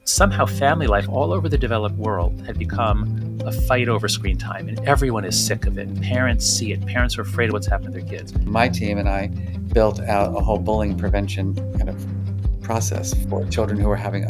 somehow family life all over the developed world had become a fight over screen time, and everyone is sick of it. Parents see it. Parents are afraid of what's happening to their kids. My team and I built out a whole bullying prevention kind of process for children who were having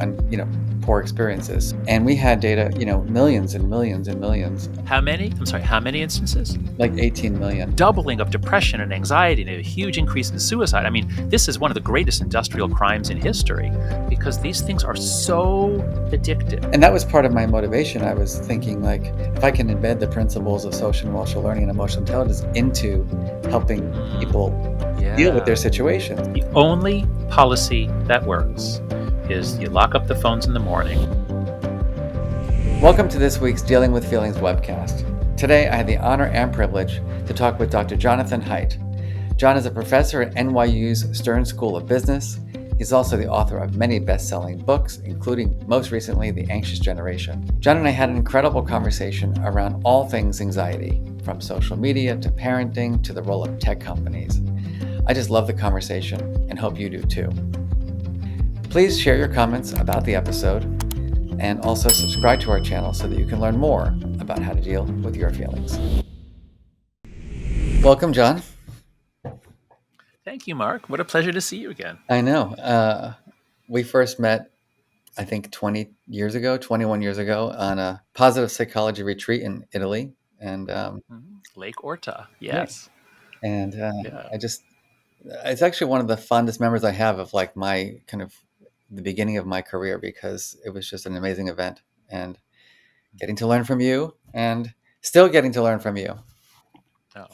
poor experiences. And we had data, millions and millions and millions. How many? I'm sorry, how many instances? Like 18 million. Doubling of depression and anxiety and a huge increase in suicide. I mean, this is one of the greatest industrial crimes in history because these things are so addictive. And that was part of my motivation. I was thinking, like, if I can embed the principles of social and emotional learning and emotional intelligence into helping people deal with their situations. The only policy that works is you lock up the phones in the morning. Welcome to this week's Dealing with Feelings webcast. Today, I had the honor and privilege to talk with Dr. Jonathan Haidt. John is a professor at NYU's Stern School of Business. He's also the author of many best-selling books, including, most recently, The Anxious Generation. John and I had an incredible conversation around all things anxiety, from social media to parenting to the role of tech companies. I just love the conversation and hope you do too. Please share your comments about the episode and also subscribe to our channel so that you can learn more about how to deal with your feelings. Welcome, John. Thank you, Mark. What a pleasure to see you again. I know. We first met, I think, 21 years ago on a positive psychology retreat in Italy. And Lake Orta, yes. Yeah. And it's actually one of the fondest memories I have of like my kind of the beginning of my career, because it was just an amazing event and getting to learn from you and still getting to learn from you. Oh,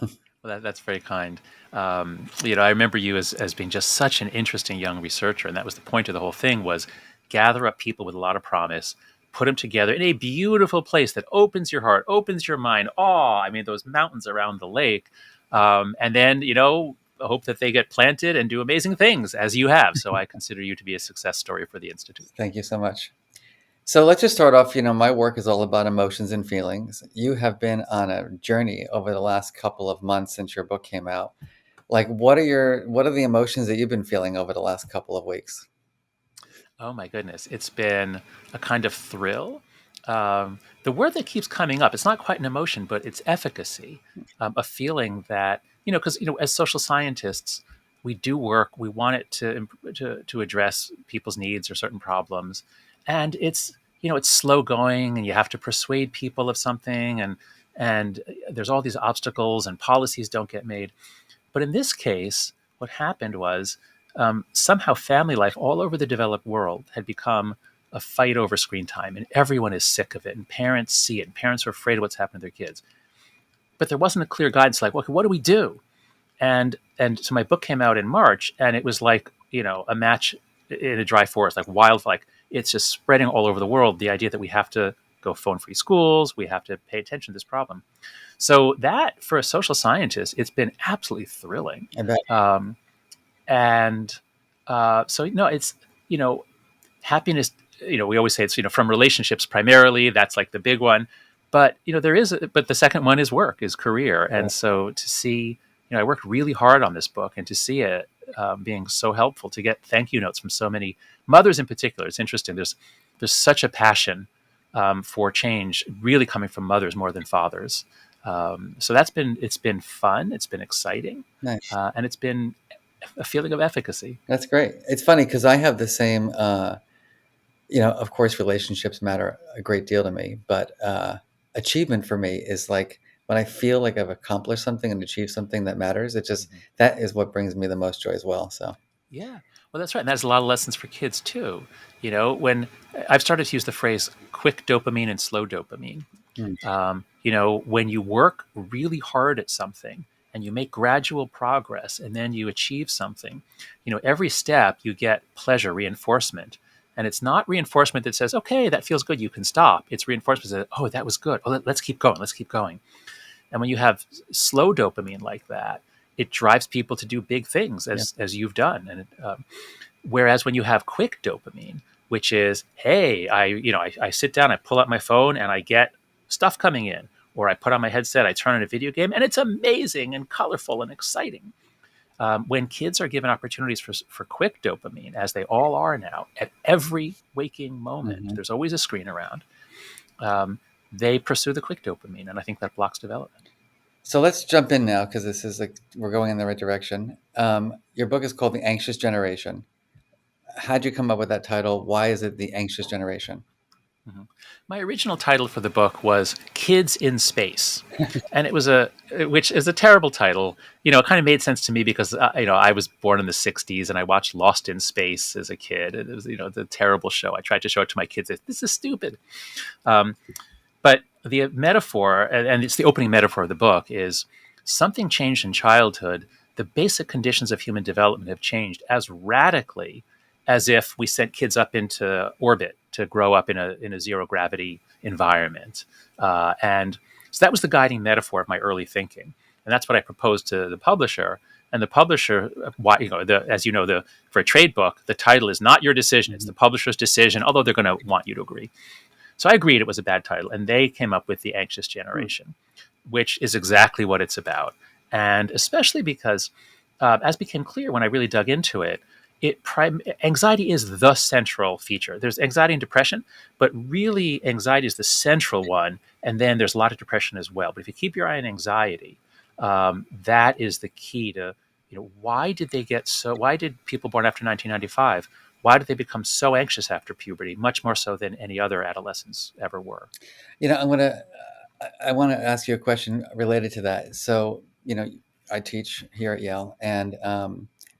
well, that's very kind. I remember you as being just such an interesting young researcher, and that was the point of the whole thing, was gather up people with a lot of promise, put them together in a beautiful place that opens your heart, opens your mind. Those mountains around the lake. And then, hope that they get planted and do amazing things, as you have. So I consider you to be a success story for the Institute. Thank you so much. So let's just start off. My work is all about emotions and feelings. You have been on a journey over the last couple of months since your book came out. Like, what are the emotions that you've been feeling over the last couple of weeks? Oh my goodness. It's been a kind of thrill. The word that keeps coming up, it's not quite an emotion, but it's efficacy, a feeling that, because, as social scientists, we do work, we want it to address people's needs or certain problems. And it's slow going, and you have to persuade people of something, and there's all these obstacles and policies don't get made. But in this case, what happened was somehow family life all over the developed world had become a fight over screen time, and everyone is sick of it, and parents see it, and parents are afraid of what's happening to their kids. But there wasn't a clear guidance, like, okay, what do we do? And so my book came out in March, and it was like, a match in a dry forest, like wildfire. Like, it's just spreading all over the world, the idea that we have to go phone-free schools, we have to pay attention to this problem. So that, for a social scientist, it's been absolutely thrilling. I bet. It's, happiness, we always say it's, from relationships primarily, that's like the big one. But, but the second one is work, is career. Yeah. And so to see, I worked really hard on this book, and to see it being so helpful, to get thank you notes from so many mothers in particular. It's interesting. There's such a passion for change really coming from mothers more than fathers. So it's been fun. It's been exciting. Nice. And it's been a feeling of efficacy. That's great. It's funny because I have the same, of course, relationships matter a great deal to me, but achievement for me is like when I feel like I've accomplished something and achieved something that matters. It just, that is what brings me the most joy as well. So. Yeah, well, that's right. And that's a lot of lessons for kids too. When I've started to use the phrase quick dopamine and slow dopamine. When you work really hard at something and you make gradual progress and then you achieve something, every step you get pleasure, reinforcement. And it's not reinforcement that says, okay, that feels good, you can stop. It's reinforcement that, oh, that was good. Oh, let's keep going. And when you have slow dopamine like that, it drives people to do big things, as you've done. And whereas when you have quick dopamine, which is, hey, I sit down, I pull out my phone, and I get stuff coming in, or I put on my headset, I turn on a video game, and it's amazing and colorful and exciting. when kids are given opportunities for quick dopamine, as they all are now, at every waking moment, Mhm. there's always a screen around. Um, they pursue the quick dopamine, and I think that blocks development. So let's jump in now because this is like we're going in the right direction. Your book is called The Anxious Generation. How'd you come up with that title? Why is it The Anxious Generation? Mhm. My original title for the book was Kids in Space. And it was a, which is a terrible title. It kind of made sense to me because, I was born in the 60s and I watched Lost in Space as a kid. It was, the terrible show. I tried to show it to my kids. This is stupid. Um, but the metaphor, and it's the opening metaphor of the book, is something changed in childhood. The basic conditions of human development have changed as radically as if we sent kids up into orbit to grow up in a zero gravity environment. And so that was the guiding metaphor of my early thinking. And that's what I proposed to the publisher. And the publisher, why, as you know, for a trade book, the title is not your decision; it's the Mhm. publisher's decision. Although they're going to want you to agree. So I agreed it was a bad title, and they came up with The Anxious Hmm. Generation, which is exactly what it's about. And especially because, as became clear when I really dug into it, anxiety is the central feature. There's anxiety and depression, but really anxiety is the central one, and then there's a lot of depression as well. But if you keep your eye on anxiety, that is the key to why did they get so? Why did people born after 1995? Why did they become so anxious after puberty, much more so than any other adolescents ever were? I want to ask you a question related to that. So, I teach here at Yale, and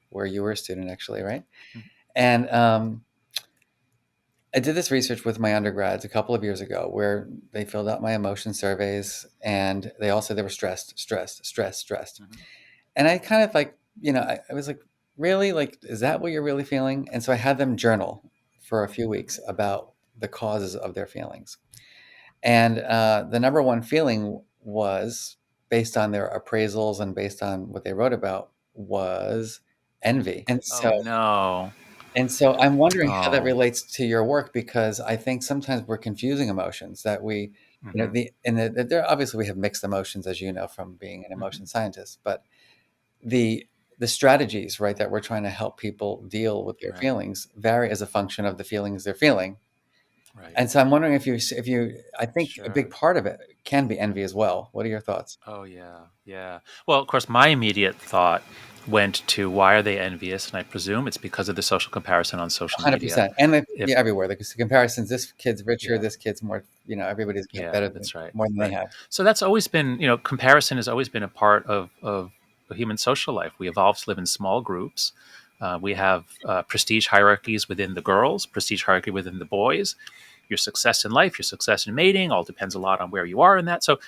where you were a student, actually, right? Mhm. And I did this research with my undergrads a couple of years ago, where they filled out my emotion surveys, and they all said they were stressed, stressed, stressed, stressed. Mhm. And I kind of like, I was like, really? Like, is that what you're really feeling? And so I had them journal for a few weeks about the causes of their feelings. And the number one feeling was, based on their appraisals and based on what they wrote about, was envy. And Oh no! I'm wondering how that Oh. relates to your work, because I think sometimes we're confusing emotions that we, Hmm. there obviously we have mixed emotions, as you know from being an Hmm. emotion scientist, but the the strategies, right, that we're trying to help people deal with their Right. feelings vary as a function of the feelings they're feeling. Right. And so I'm wondering I think a big Sure. part of it can be envy as well. What are your thoughts? Oh yeah. Yeah. Well, of course, my immediate thought went to why are they envious, and I presume it's because of the social comparison on social media. 100%. And If yeah, everywhere. Like, the comparisons, this kid's richer, Yeah. this kid's more, everybody's got Yeah, better than that's right. more than they Right. have. So that's always been, comparison has always been a part of human social life. We evolved to live in small groups. We have prestige hierarchies within the girls, prestige hierarchy within the boys. Your success in life, your success in mating, all depends a lot on where you are in that. So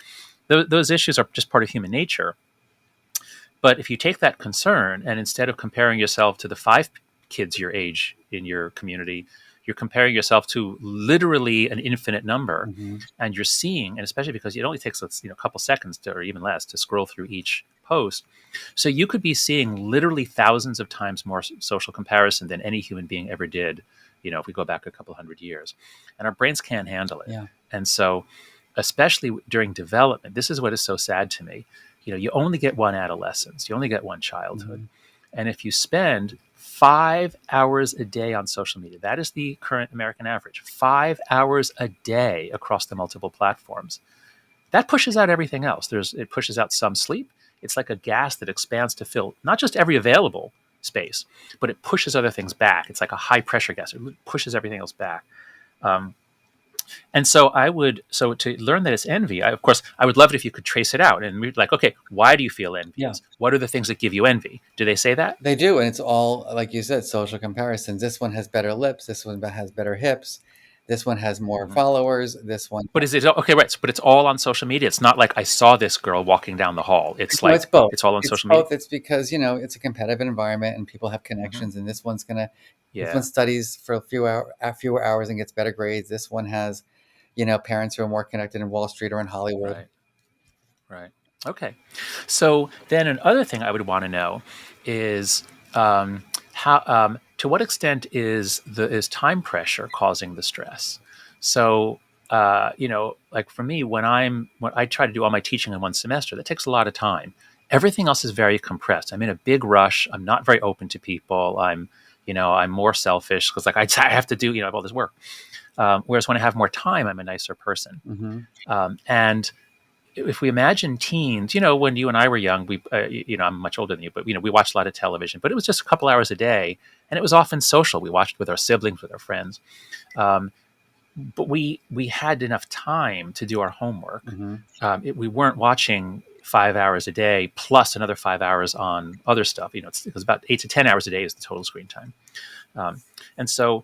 those issues are just part of human nature. But if you take that concern and instead of comparing yourself to the five kids your age in your community, you're comparing yourself to literally an infinite number, Mhm. and you're seeing, and especially because it only takes a couple seconds to, or even less, to scroll through each post. So you could be seeing literally thousands of times more social comparison than any human being ever did. If we go back a couple hundred years, and our brains can't handle it. Yeah. And so, especially during development, this is what is so sad to me. You only get one adolescence, you only get one childhood. Mhm. And if you spend 5 hours a day on social media, that is the current American average, 5 hours a day across the multiple platforms, that pushes out everything else. It pushes out some sleep. It's like a gas that expands to fill not just every available space, but it pushes other things back. It's like a high pressure gas. It pushes everything else back. Um, and so so to learn that it's envy, of course, I would love it if you could trace it out and like, okay, why do you feel Yeah. envious? What are the things that give you envy? Do they say that? They do, and it's all, like you said, social comparisons. This one has better lips, this one has better hips, this one has more Mhm. followers, this one. But is it okay? Right. But it's all on social media. It's not like I saw this girl walking down the hall. It's No, it's like both. it's all on It's social media. both. It's because, it's a competitive environment and people have Hmm. connections, and this one Yeah. studies for fewer hours and gets better grades. This one has, parents who are more connected in Wall Street or in Hollywood. Right. Right. Okay. So then another thing I would want to know is how to what extent is time pressure causing the stress? So like for me, when I try to do all my teaching in one semester, that takes a lot of time, Everything else is very compressed. I'm in a big rush. I'm not very open to people. I'm more selfish because like I have to do, I have all this work. Whereas when I have more time, I'm a nicer person. Mm-hmm. And if we imagine teens, when you and I were young, I'm much older than you, but we watched a lot of television, but it was just a couple hours a day, and it was often social. We watched with our siblings, with our friends, um, but we had enough time to do our homework. Mm-hmm. We weren't watching 5 hours a day plus another 5 hours on other stuff. It was about 8 to 10 hours a day is the total screen time, um, and so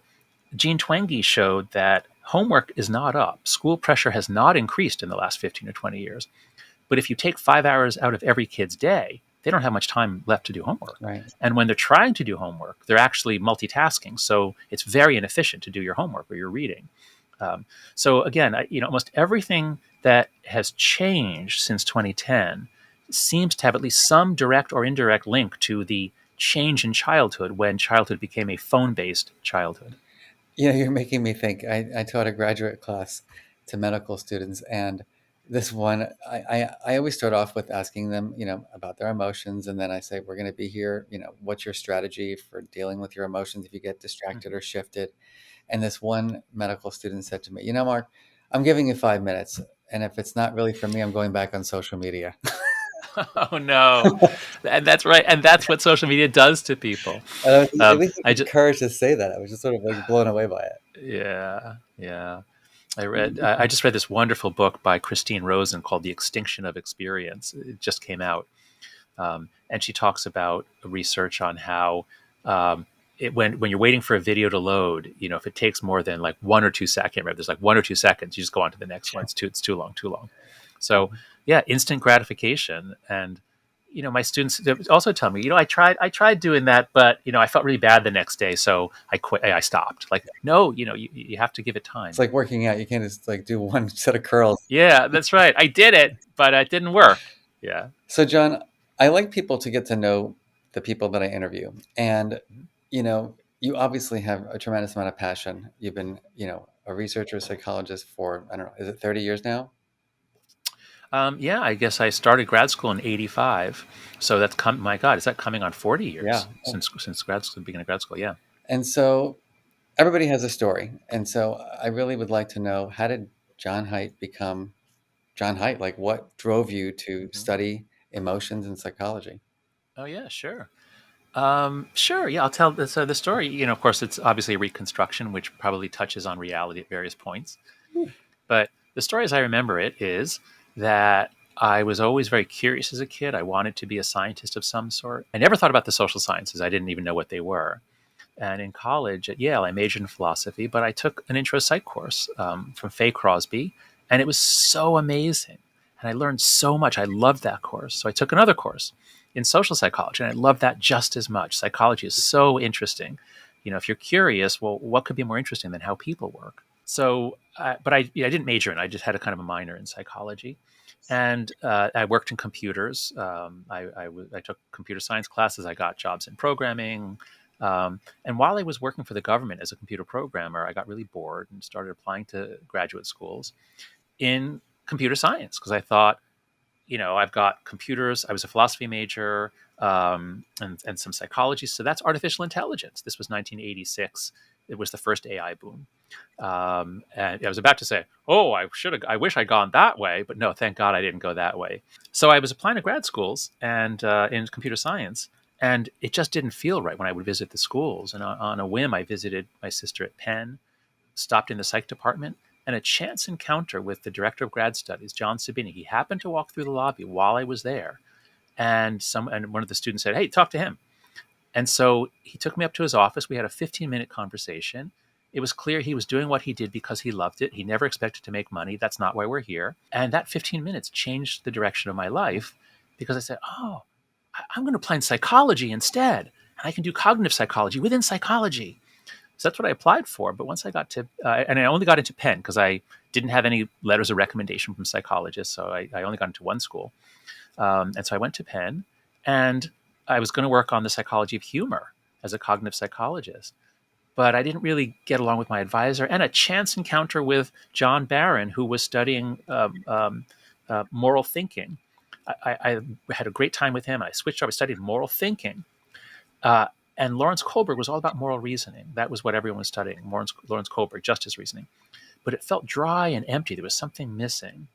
Jean Twenge showed that homework is not up. School pressure has not increased in the last 15 or 20 years. But if you take 5 hours out of every kid's day, they don't have much time left to do homework. Right. And when they're trying to do homework, they're actually multitasking. So it's very inefficient to do your homework or your reading. So again, almost everything that has changed since 2010 seems to have at least some direct or indirect link to the change in childhood when childhood became a phone-based childhood. You're making me think. I taught a graduate class to medical students, and this one, I always start off with asking them, about their emotions, and then I say, "We're going to be here. What's your strategy for dealing with your emotions if you get distracted or shifted?" And this one medical student said to me, Mark, I'm giving you 5 minutes, and if it's not really for me, I'm going back on social media. Oh no, and that's right, and that's what social media does to people. And at least I I had just, courage to say that. I was just sort of like blown away by it. yeah, yeah. I just read this wonderful book by Christine Rosen called The Extinction of Experience. It just came out. And she talks about research on how when you're waiting for a video to load, if it takes more than like 1 or 2 seconds, I can't remember, there's like 1 or 2 seconds, you just go on to the next one. It's too long, too long. So yeah, instant gratification. And my students also tell me, I tried doing that, but I felt really bad the next day, so I quit. I stopped. Like, no, you have to give it It's time. like working out. You can't just like do one set of curls. Yeah, that's right. I did it, but it didn't work. Yeah. So, John, I like people to get to know the people that I interview. And, you obviously have a tremendous amount of passion. You've been, a researcher, psychologist for, I don't know, is it 30 years now? Yeah, I guess I started grad school in '85, so that's my God, is that coming on 40 Yeah. years since grad school, beginning of grad school? Yeah. And so everybody has a story. And so I really would like to know, how did John Haidt become John Haidt? Like, what drove you to Mhm. study emotions and psychology? Oh yeah, sure. Sure. Yeah, I'll tell the story. Of course, it's obviously a reconstruction, which probably touches on reality at various points. Hmm. But the story, as I remember it, is that I was always very curious as a kid. I wanted to be a scientist of some sort. I never thought about the social sciences. I didn't even know what they were. And in college at Yale, I majored in philosophy, but I took an intro psych course from Faye Crosby, and it was so amazing. And I learned so much. I loved that course. So I took another course in social psychology, and I loved that just as much. Psychology is so interesting. If you're curious, well, what could be more interesting than how people work? So, but I didn't major in it. I just had a kind of a minor in psychology. And I worked in computers. I took computer science classes. I got jobs in programming. And while I was working for the government as a computer programmer, I got really bored and started applying to graduate schools in computer science because I thought, I've got computers. I was a philosophy major and some psychology. So that's artificial intelligence. This was 1986. It was the first AI boom. And I was about to say, "Oh, I should have. I wish I'd gone that way," but no, thank God I didn't go that way. So I was applying to grad schools and in computer science, and it just didn't feel right when I would visit the schools. And on a whim, I visited my sister at Penn, stopped in the psych department, and a chance encounter with the director of grad studies, John Sabini. He happened to walk through the lobby while I was there, and one of the students said, "Hey, talk to him." And so he took me up to his office. We had a 15-minute conversation. It was clear he was doing what he did because he loved it. He never expected to make money. That's not why we're here. And that 15 minutes changed the direction of my life because I said, "Oh, I'm going to apply in psychology instead. And I can do cognitive psychology within psychology." So that's what I applied for. But once I got to, and I only got into Penn because I didn't have any letters of recommendation from psychologists. So I only got into one school. And so I went to Penn, and I was going to work on the psychology of humor as a cognitive psychologist. But I didn't really get along with my advisor, and a chance encounter with John Barron, who was studying moral thinking. I had a great time with him. I switched over, studied moral thinking. Uh, and Lawrence Kohlberg was all about moral reasoning. That was what everyone was studying, Lawrence Kohlberg, justice reasoning. But it felt dry and empty. There was something missing.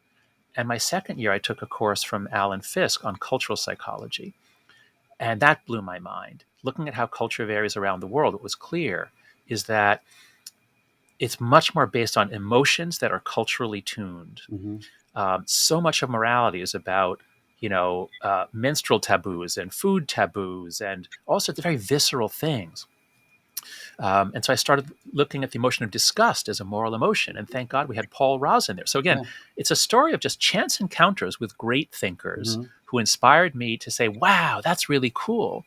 And my second year, I took a course from Alan Fisk on cultural psychology. And that blew my mind. Looking at how culture varies around the world, what was clear is that it's much more based on emotions that are culturally tuned. Mm-hmm. So much of morality is about, menstrual taboos and food taboos and all sorts of very visceral things. And so I started looking at the emotion of disgust as a moral emotion. And thank God we had Paul Raz in there. So again, Yeah. it's a story of just chance encounters with great thinkers Mm-hmm. who inspired me to say, wow, that's really cool.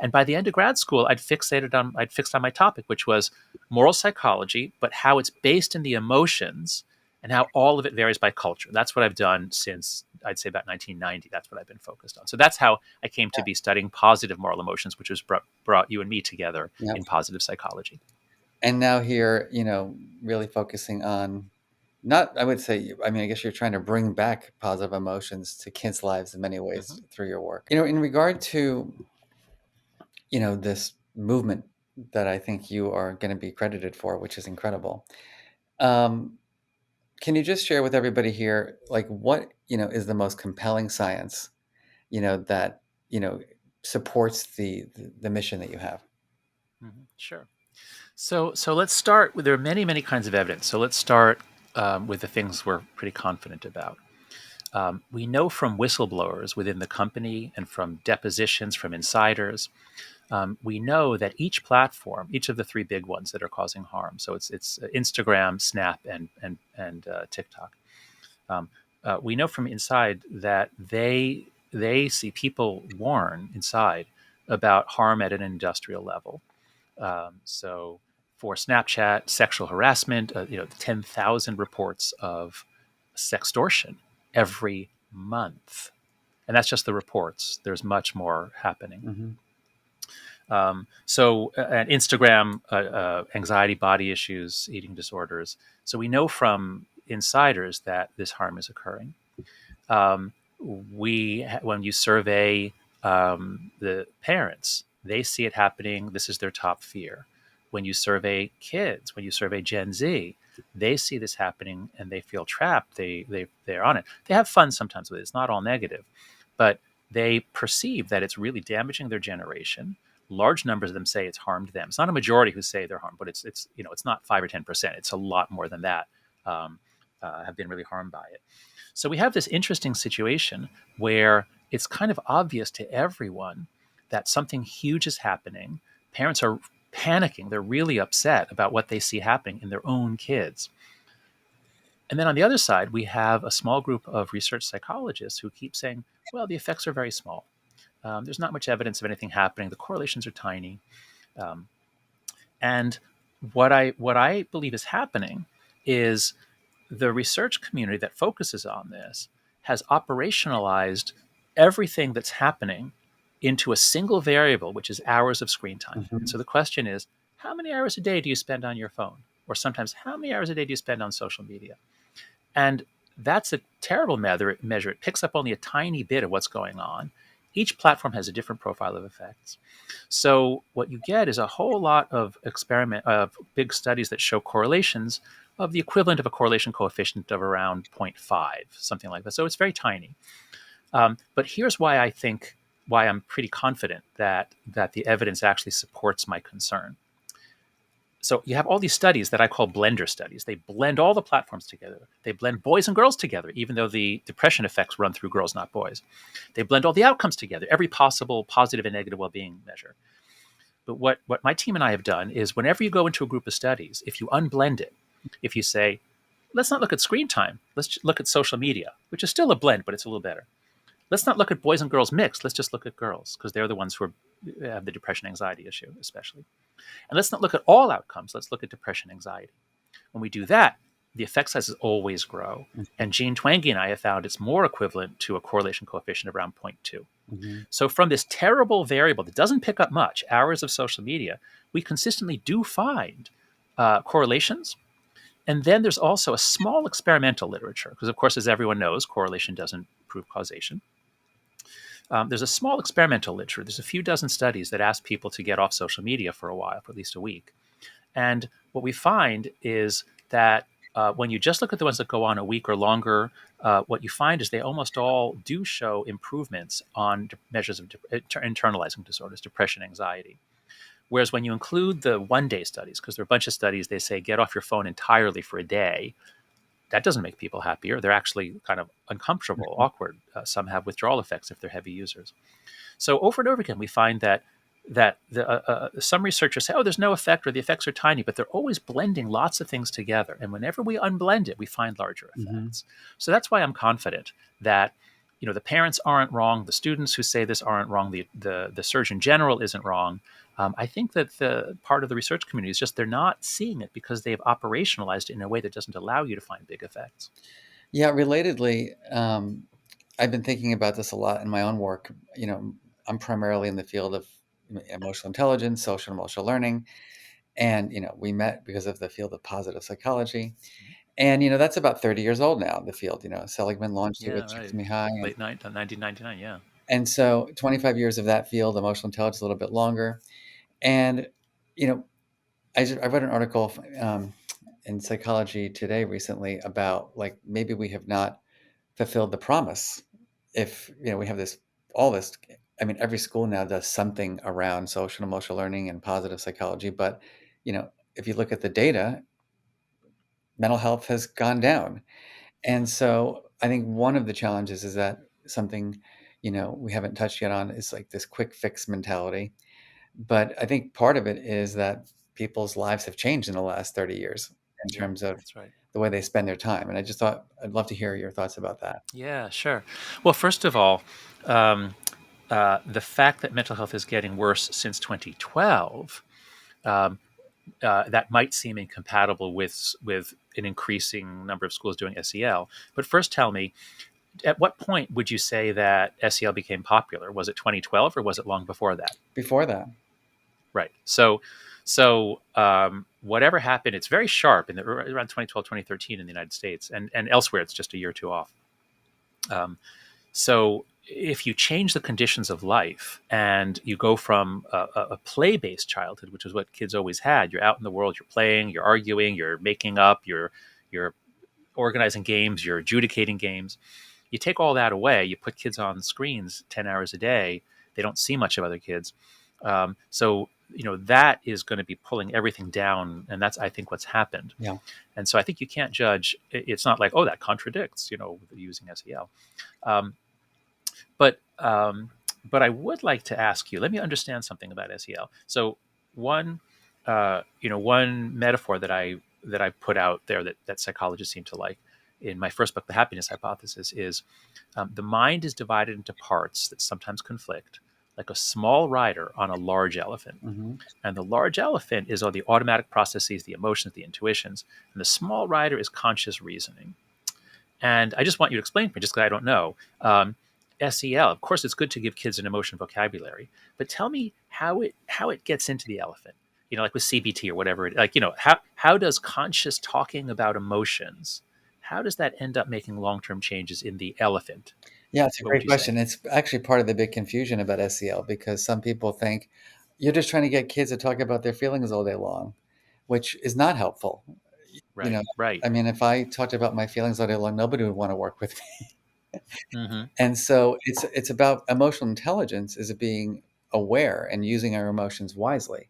And by the end of grad school, I'd fixed on my topic, which was moral psychology, but how it's based in the emotions and how all of it varies by culture. That's what I've done since, I'd say, about 1990. That's what I've been focused on. So that's how I came to be studying positive moral emotions, which has brought you and me together Yeah. in positive psychology. And now here, really focusing on not, I would say, I mean, I guess you're trying to bring back positive emotions to kids' lives in many Hmm. ways through your work. In regard to, this movement that I think you are going to be credited for, which is incredible. Um, can you just share with everybody here, like what, is the most compelling science, that, you know, supports the mission that you have? Sure. So let's start with, there are many, many kinds of evidence. So let's start with the things we're pretty confident about. We know from whistleblowers within the company and from depositions from insiders, we know that each platform, each of the three big ones that are causing harm, so it's Instagram, Snap, and TikTok. We know from inside that they see people warn inside about harm at an industrial level. So for Snapchat, sexual harassment, 10,000 reports of sextortion every month. And that's just the reports. There's much more happening. Mm-hmm. And Instagram, anxiety, body issues, eating disorders. So we know from insiders that this harm is occurring. Um, when you survey the parents, they see it happening. This is their top fear. When you survey kids, when you survey Gen Z, they see this happening and they feel trapped. They're on it. They have fun sometimes with it. It's not all negative, but they perceive that it's really damaging their generation. Large numbers of them say it's harmed them. It's not a majority who say they're harmed, but it's not 5 or 10%. It's a lot more than that. Have been really harmed by it. So we have this interesting situation where it's kind of obvious to everyone that something huge is happening. Parents are panicking. They're really upset about what they see happening in their own kids. And then on the other side, we have a small group of research psychologists who keep saying, well, the effects are very small. There's not much evidence of anything happening. The correlations are tiny. Um, and what I believe is happening is the research community that focuses on this has operationalized everything that's happening into a single variable, which is hours of screen time. And Mm-hmm. so the question is, how many hours a day do you spend on your phone? Or sometimes, how many hours a day do you spend on social media? And that's a terrible measure. It picks up only a tiny bit of what's going on. Each platform has a different profile of effects. So what you get is a whole lot of big studies that show correlations of the equivalent of a correlation coefficient of around zero point 0.5, something like that. So it's very tiny. But here's why I'm pretty confident that the evidence actually supports my concern. So you have all these studies that I call blender studies. They blend all the platforms together. They blend boys and girls together, even though the depression effects run through girls, not boys. They blend all the outcomes together, every possible positive and negative well-being measure. But what my team and I have done is whenever you go into a group of studies, if you unblend it, if you say, let's not look at screen time, let's look at social media, which is still a blend, but it's a little better. Let's not look at boys and girls mixed, let's just look at girls, because they're the ones who have the depression anxiety issue, especially. And let's not look at all outcomes, let's look at depression anxiety. When we do that, the effect sizes always grow. And Jean Twenge and I have found it's more equivalent to a correlation coefficient of around 0.2. Mm-hmm. So from this terrible variable that doesn't pick up much, hours of social media, we consistently do find correlations. And then there's also a small experimental literature, because of course, as everyone knows, correlation doesn't prove causation. There's a small experimental literature. There's a few dozen studies that ask people to get off social media for a while, for at least a week. And what we find is that when you just look at the ones that go on a week or longer, what you find is they almost all do show improvements on measures of internalizing disorders, depression, anxiety. Whereas when you include the 1 day studies, because there are a bunch of studies, they say get off your phone entirely for a day. That doesn't make people happier. They're actually kind of uncomfortable, awkward. Some have withdrawal effects if they're heavy users. So over and over again, we find that some researchers say, "Oh, there's no effect, or the effects are tiny," but they're always blending lots of things together. And whenever we unblend it, we find larger Mm-hmm. effects. So that's why I'm confident that the parents aren't wrong, the students who say this aren't wrong, the Surgeon General isn't wrong. I think that the part of the research community is just they're not seeing it because they've operationalized it in a way that doesn't allow you to find big effects. Yeah, relatedly, I've been thinking about this a lot in my own work. I'm primarily in the field of emotional intelligence, social and emotional learning, and we met because of the field of positive psychology. And that's about 30 years old now. The field, Seligman launched it Yeah, with right. Csikszentmihalyi, High, Late night, 1999. Yeah. and so 25 years of that field, emotional intelligence, a little bit longer. And you know, I read an article in Psychology Today recently about like maybe we have not fulfilled the promise. If we have this all this, I mean, every school now does something around social and emotional learning and positive psychology, but if you look at the data, mental health has gone down. And Hmm. so I think one of the challenges is that something we haven't touched yet on is like this quick fix mentality. But I think part of it is that people's lives have changed in the last 30 years in Yeah, terms of that's right. the way they spend their time. And I just thought I'd love to hear your thoughts about that. Yeah, sure. Well, first of all, um, the fact that mental health is getting worse since 2012, um, that might seem incompatible with an increasing number of schools doing SEL. But first, tell me, at what point would you say that SEL became popular? Was it 2012 or was it long before that? Before that, Right. So whatever happened, it's very sharp around 2012, 2013 in the United States, and elsewhere, it's just a year or two off. Um, So if you change the conditions of life and you go from a play-based childhood, which is what kids always had, you're out in the world, you're playing, you're arguing, you're making up, you're organizing games, you're adjudicating games. You take all that away, you put kids on screens 10 hours a day, they don't see much of other kids. So that is going to be pulling everything down, and that's I think what's happened. yeah. And so I think you can't judge. It's not like, oh, that contradicts, using SEL. Um, but um, but I would like to ask you. Let me understand something about SEL. So one one metaphor that I put out there that psychologists seem to like in my first book, The Happiness Hypothesis, is the mind is divided into parts that sometimes conflict, like a small rider on a large elephant. Hmm. And the large elephant is all the automatic processes, the emotions, the intuitions, and the small rider is conscious reasoning. And I just want you to explain to me, just because I don't know. SEL, of course, it's good to give kids an emotion vocabulary, but tell me how it gets into the elephant. Like with CBT or whatever. How does conscious talking about emotions, how does that end up making long term changes in the elephant? Yeah, it's a What would great you say? question. It's actually part of the big confusion about SEL because some people think you're just trying to get kids to talk about their feelings all day long, which is not helpful. You Right, know, right. I mean, if I talked about my feelings all day long, nobody would want to work with me. Mm-hmm. And so it's about emotional intelligence is being aware and using our emotions wisely.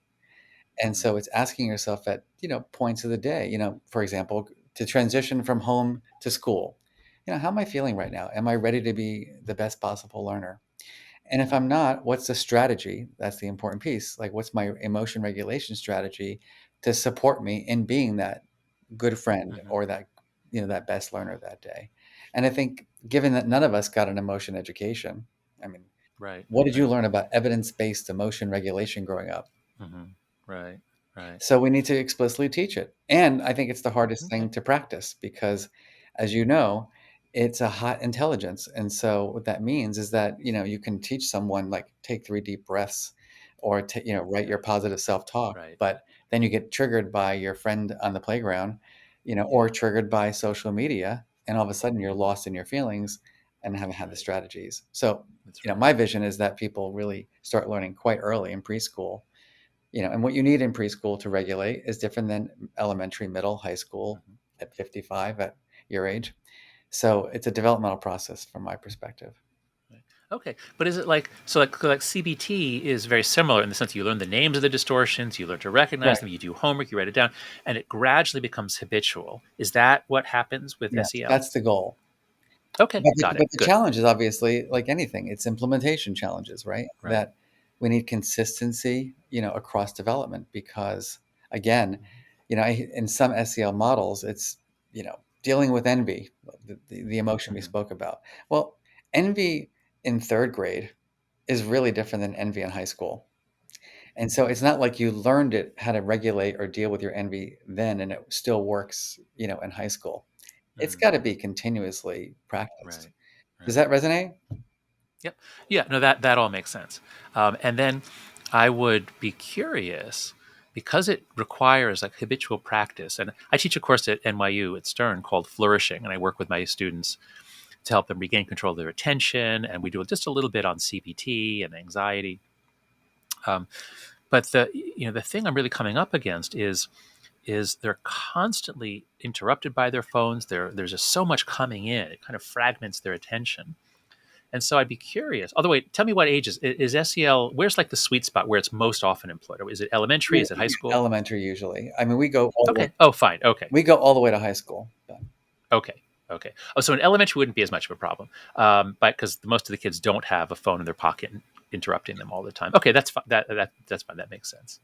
And Mm-hmm. so it's asking yourself at, points of the day, for example, to transition from home to school. How am I feeling right now? Am I ready to be the best possible learner? And if I'm not, what's the strategy? That's the important piece. Like, what's my emotion regulation strategy to support me in being that good friend Mm-hmm. or that best learner that day? And I think, given that none of us got an emotion education, I mean, Right, what did you right. learn about evidence-based emotion regulation growing up? Mm-hmm. Right, right. So we need to explicitly teach it. And I think it's the hardest Okay. thing to practice because, as you know, it's a hot intelligence. And so what that means is that, you can teach someone like take 3 deep breaths or, write Yeah, your positive self-talk, right. but then you get triggered by your friend on the playground, or Yeah. triggered by social media. And all of a sudden you're Mm-hmm. lost in your feelings and haven't had the Right. strategies. So That's you know, right. my vision is that people really start learning quite early in preschool, you know, and what you need in preschool to regulate is different than elementary, middle, high school Hmm. at 55 at your age. So it's a developmental process from my perspective. Right. Okay, but is it like so? Like CBT is very similar in the sense you learn the names of the distortions, you learn to recognize Right. them, you do homework, you write it down, and it gradually becomes habitual. Is that what happens with Yes, SEL? that's the goal. Okay, But got it. the Good. challenge is obviously like anything, it's implementation challenges, right? Right. That we need consistency, you know, across development because again, Mhm. you know, in some SEL models, it's, you know, dealing with envy, the emotion we Mhm. spoke about. Well, envy in third grade is really different than envy in high school. And so it's not like you learned it how to regulate or deal with your envy then and it still works, you know, in high school. It's got to Mhm. be continuously practiced. Right. Does Right. that resonate? Yep. Yeah. No, that all makes sense. And then I would be curious because it requires like habitual practice. And I teach a course at NYU at Stern called Flourishing, and I work with my students to help them regain control of their attention. And we do just a little bit on CBT and anxiety. Um, but the thing I'm really coming up against is they're constantly interrupted by their phones. There's just so much coming in; it kind of fragments their attention. And so I'd be curious. Although, wait, tell me what ages is SEL? Where's like the sweet spot where it's most often employed? Is it elementary? Yeah, Is it high school? elementary usually. I mean, Okay. Oh, fine. Okay. we go all the way to high school. But Okay. Okay. Oh, so in elementary wouldn't be as much of a problem, but because most of the kids don't have a phone in their pocket and interrupting them all the time. Okay, that's fine. That's fine. That makes sense.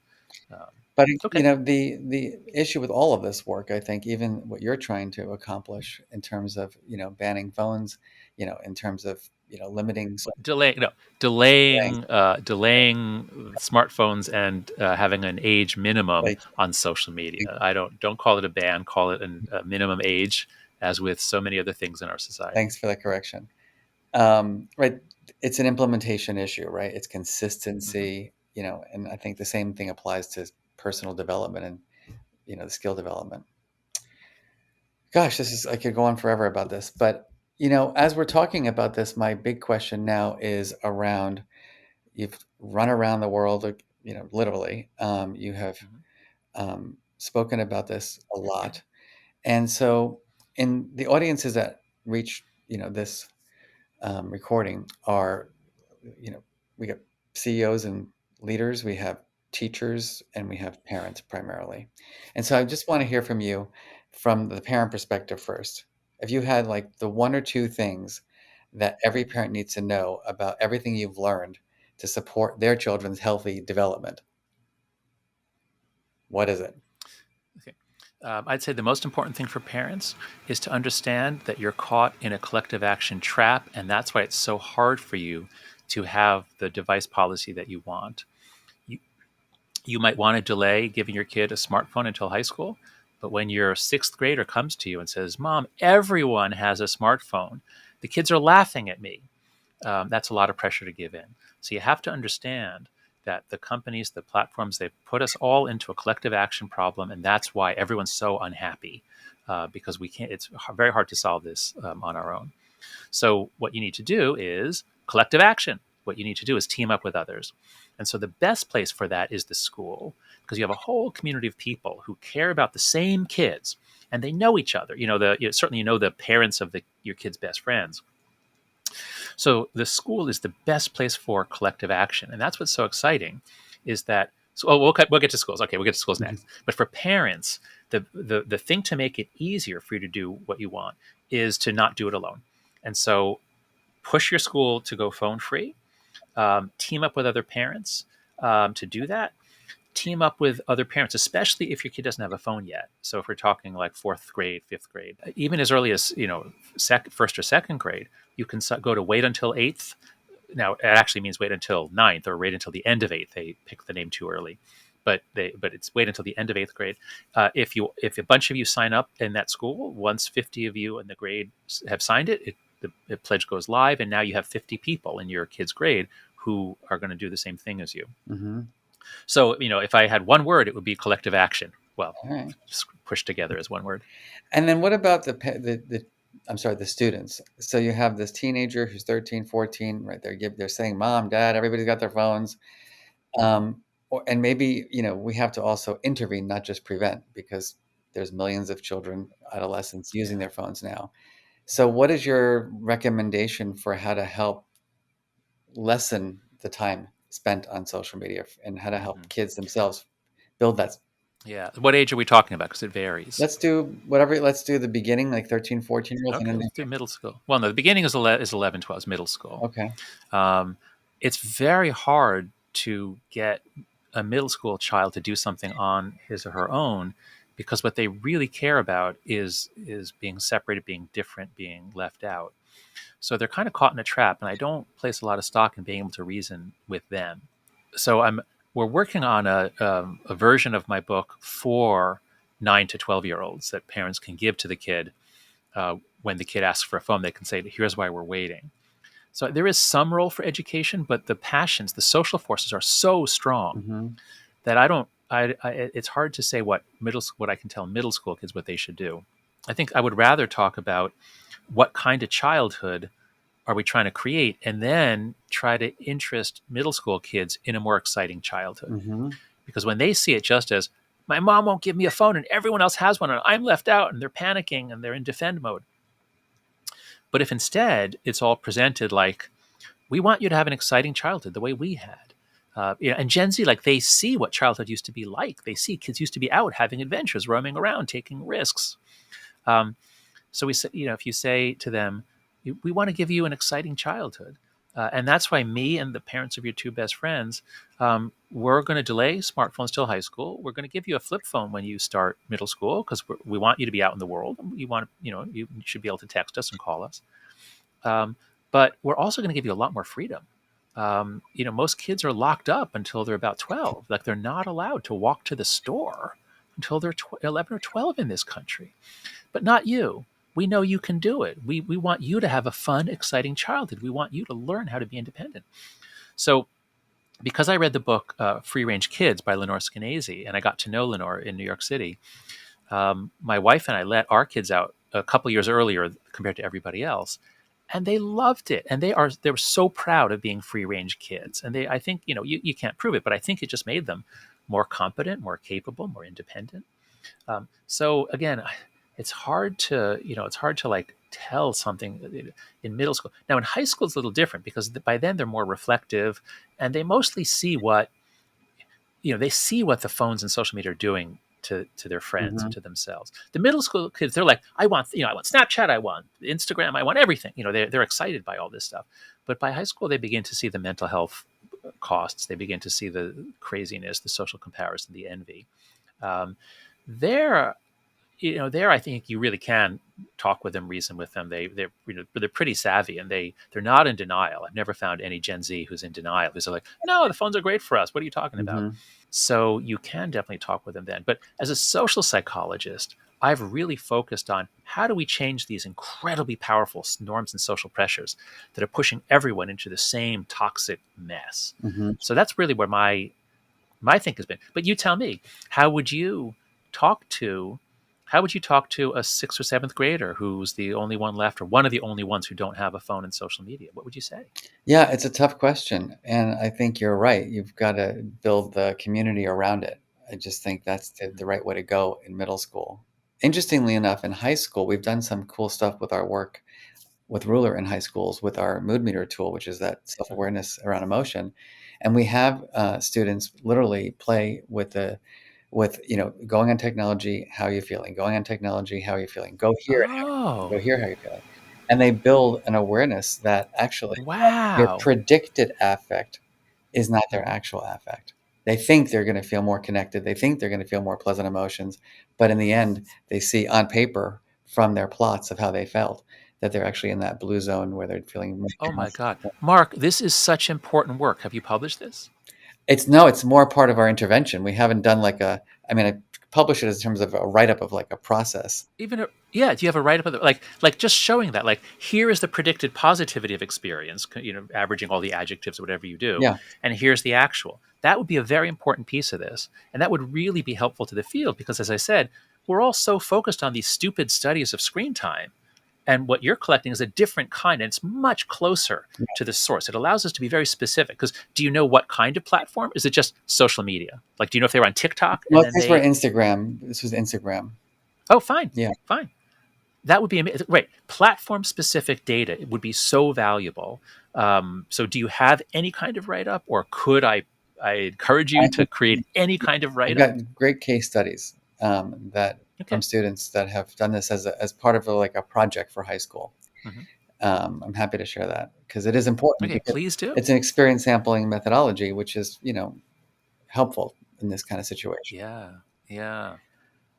Um, but you okay. know, the issue with all of this work, I think, even what you're trying to accomplish in terms of, you know, banning phones, you know, in terms of, you know, limiting Well, social things, delaying smartphones and having an age minimum like on social media. I don't call it a ban, call it a minimum age, as with so many other things in our society. thanks for the correction. Right. It's an implementation issue, right? It's Hmm. consistency, you know, and I think the same thing applies to personal development and, you know, the skill development. Gosh, this is I could go on forever about this, but you know, as we're talking about this, my big question now is around you've run around the world, like, you know, literally. You have Hmm. spoken about this a lot, and so in the audiences that reach, you know, this recording are, you know, we got CEOs and leaders, we have teachers, and we have parents primarily. And so I just want to hear from you from the parent perspective first. If you had like the one or two things that every Hmm. parent needs to know about everything you've learned to support their children's healthy development, what is it? Okay. I'd say the most important thing for parents is to understand that you're caught in a collective action trap, and that's why it's so hard for you to have the device policy that you want. You, you might want to delay giving your kid a smartphone until high school, but when your sixth grader comes to you and says, "Mom, everyone has a smartphone, the kids are laughing at me," that's a lot of pressure to give in. So you have to understand that the companies, the platforms, they've put us all into a collective action problem, and that's why everyone's so unhappy because we can't. It's very hard to solve this on our own. So what you need to do is collective action. What you need to do is team up with others. And so the best place for that is the school because you have a whole community of people who care about the same kids and they know each other. Certainly you know the parents of your kids' best friends. So the school is the best place for collective action, and that's what's so exciting, is that. So we'll get to schools. Okay, we'll get to schools Mhm. next. But for parents, the thing to make it easier for you to do what you want is to not do it alone. And so push your school to go phone free. Team up with other parents to do that. Team up with other parents, especially if your kid doesn't have a phone yet. So if we're talking like fourth grade, fifth grade, even as early as first or second grade, you can go to wait until eighth. Now it actually means wait until ninth or wait until the end of eighth. They picked the name too early, but it's wait until the end of eighth grade. If a bunch of you sign up in that school, once 50 of you in the grade have signed the pledge goes live, and now you have 50 people in your kid's grade who are going to do the same thing as you. Mhm. So, if I had one word, it would be collective action. Well, All right. just pushed together as one word. And then what about I'm sorry, the students. So you have this teenager who's 13, 14, right? They're saying, "Mom, Dad, everybody's got their phones." And maybe, we have to also intervene, not just prevent, because there's millions of children, adolescents using their phones now. So what is your recommendation for how to help lessen the time spent on social media and how to help Hmm. kids themselves build that? Yeah. What age are we talking about? Because it varies. Let's do the beginning, like 13, 14-year-olds, and Okay, then let's do middle school. Well, no, the beginning is 11, 12 is middle school. okay. Um, it's very hard to get a middle school child to do something on his or her own because what they really care about is being separated, being different, being left out. So they're kind of caught in a trap, and I don't place a lot of stock in being able to reason with them. So we're working on a version of my book for 9 to 12 year olds that parents can give to the kid when the kid asks for a phone. They can say, "Here's why we're waiting." So there is some role for education, but the passions, the social forces are so strong Hmm. that I don't. It's hard to say what I can tell middle school kids what they should do. I think I would rather talk about what kind of childhood are we trying to create, and then try to interest middle school kids in a more exciting childhood. Hmm. Because when they see it just as my mom won't give me a phone and everyone else has one and I'm left out and they're panicking and they're in defend mode. But if instead it's all presented like we want you to have an exciting childhood the way we had. And Gen Z, like they see what childhood used to be like. They see kids used to be out having adventures, roaming around, taking risks. Um, so we say, if you say to them, we want to give you an exciting childhood. And that's why me and the parents of your two best friends, we're going to delay smartphones till high school. We're going to give you a flip phone when you start middle school because we want you to be out in the world. You want, you should be able to text us and call us. Um, but we're also going to give you a lot more freedom. Most kids are locked up until they're about 12. Like they're not allowed to walk to the store until they're 11 or 12 in this country. But not you. We know you can do it. We want you to have a fun, exciting childhood. We want you to learn how to be independent. So, because I read the book Free Range Kids by Lenore Skenazy, and I got to know Lenore in New York City, my wife and I let our kids out a couple years earlier compared to everybody else, and they loved it. And they were so proud of being free range kids. And I think you can't prove it, but I think it just made them more competent, more capable, more independent. So again, it's hard to like tell something in middle school. Now in high school it's a little different because by then they're more reflective and they mostly see they see what the phones and social media are doing to their friends and Hmm. to themselves. The middle school kids, they're like, I want Snapchat, I want Instagram, I want everything. They're excited by all this stuff. But by high school, they begin to see the mental health costs. They begin to see the craziness, the social comparison, the envy. Um, there there I think you really can talk with them, reason with them. They're pretty savvy and they're not in denial. I've never found any Gen Z who's in denial, who's like, no, the phones are great for us, what are you talking about? Hmm. So you can definitely talk with them then. But as a social psychologist, I've really focused on how do we change these incredibly powerful norms and social pressures that are pushing everyone into the same toxic mess. Hmm. So that's really where my think has been. But you tell me, how would you talk to how would you talk to a sixth or seventh grader who's the only one left, or one of the only ones who don't have a phone and social media? What would you say? Yeah, it's a tough question, and I think you're right. You've got to build the community around it. I just think that's the right way to go in middle school. Interestingly enough, in high school, we've done some cool stuff with our work with Ruler in high schools with our mood meter tool, which is that self-awareness around emotion. And we have students literally play with going on technology, how are you feeling? Going on technology, how are you feeling? Go here and how are you feeling? Oh, Go here, how are you feeling? And they build an awareness that actually their wow. predicted affect is not their Mhm. actual affect. They think they're going to feel more connected. They think they're going to feel more pleasant emotions. But in the end, they see on paper from their plots of how they felt that they're actually in that blue zone where they're feeling more Oh my God. confident. Mark, this is such important work. Have you published this? It's no, it's more part of our intervention. We haven't done I publish it as terms of a write up of like a process. Yeah, do you have a write up of like just showing that like here is the predicted positivity of experience, averaging all the adjectives, whatever you do, Yeah. and here's the actual. That would be a very important piece of this, and that would really be helpful to the field because, as I said, we're all so focused on these stupid studies of screen time. And what you're collecting is a different kind, and it's much closer Yeah. to the source. It allows us to be very specific. Because do you know what kind of platform? Is it just social media? Like, do you know if they were on TikTok and Well, then these were they? Instagram. This was Instagram. Oh, fine, Yeah. fine. That would be amazing. Right. Platform specific data would be so valuable. So, do you have any kind of write up, or could I encourage I you to think create any kind of I've write up? got great case studies that from Okay. students that have done this as part of like a project for high school. Hmm. I'm happy to share that because it is important Okay. because Please do. it's an experience sampling methodology, which is, helpful in this kind of situation. Yeah. Yeah.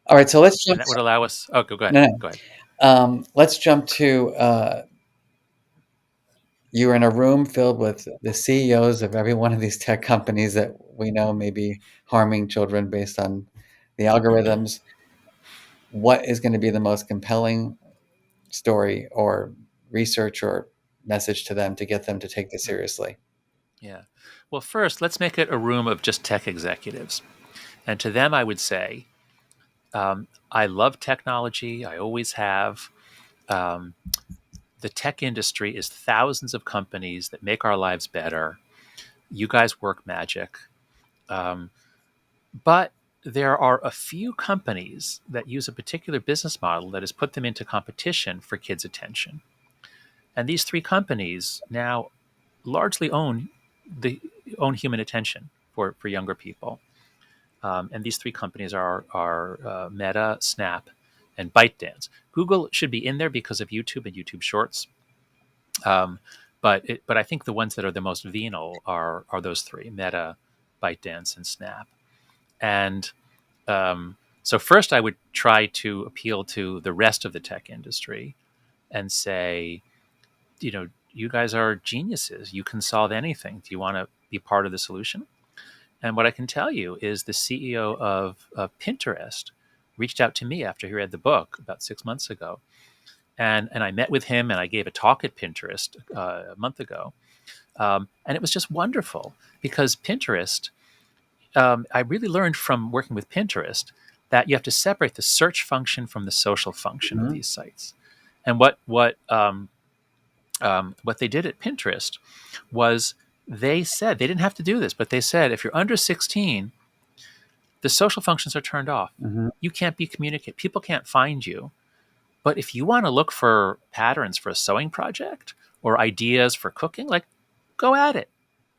All right, so let's jump. And that would allow us. Oh, go ahead. No, Go ahead. no. Let's jump to you were in a room filled with the CEOs of every one of these tech companies that we know may be harming children based on the algorithms. What is going to be the most compelling story or research or message to them to get them to take this Mm, seriously? yeah. Well, first, let's make it a room of just tech executives. And to them, I would say, I love technology. I always have. Um, the tech industry is thousands of companies that make our lives better. You guys work magic. Um, but there are a few companies that use a particular business model that has put them into competition for kids' attention. And these three companies now largely the own human attention for younger people. And these three companies are Meta, Snap, and ByteDance. Google should be in there because of YouTube and YouTube Shorts. Um, but I think the ones that are the most venal are those three: Meta, ByteDance, and Snap. And so first, I would try to appeal to the rest of the tech industry and say, you guys are geniuses. You can solve anything. Do you want to be part of the solution? And what I can tell you is the CEO of Pinterest reached out to me after he read the book about 6 months ago. And I met with him and I gave a talk at Pinterest a month ago. And it was just wonderful because Pinterest, I really learned from working with Pinterest that you have to separate the search function from the social function of Mhm. these sites. And what they did at Pinterest was they said they didn't have to do this, but they said if you're under 16, the social functions are turned off. Mhm. You can't be communicated. People can't find you. But if you want to look for patterns for a sewing project or ideas for cooking, like go at it.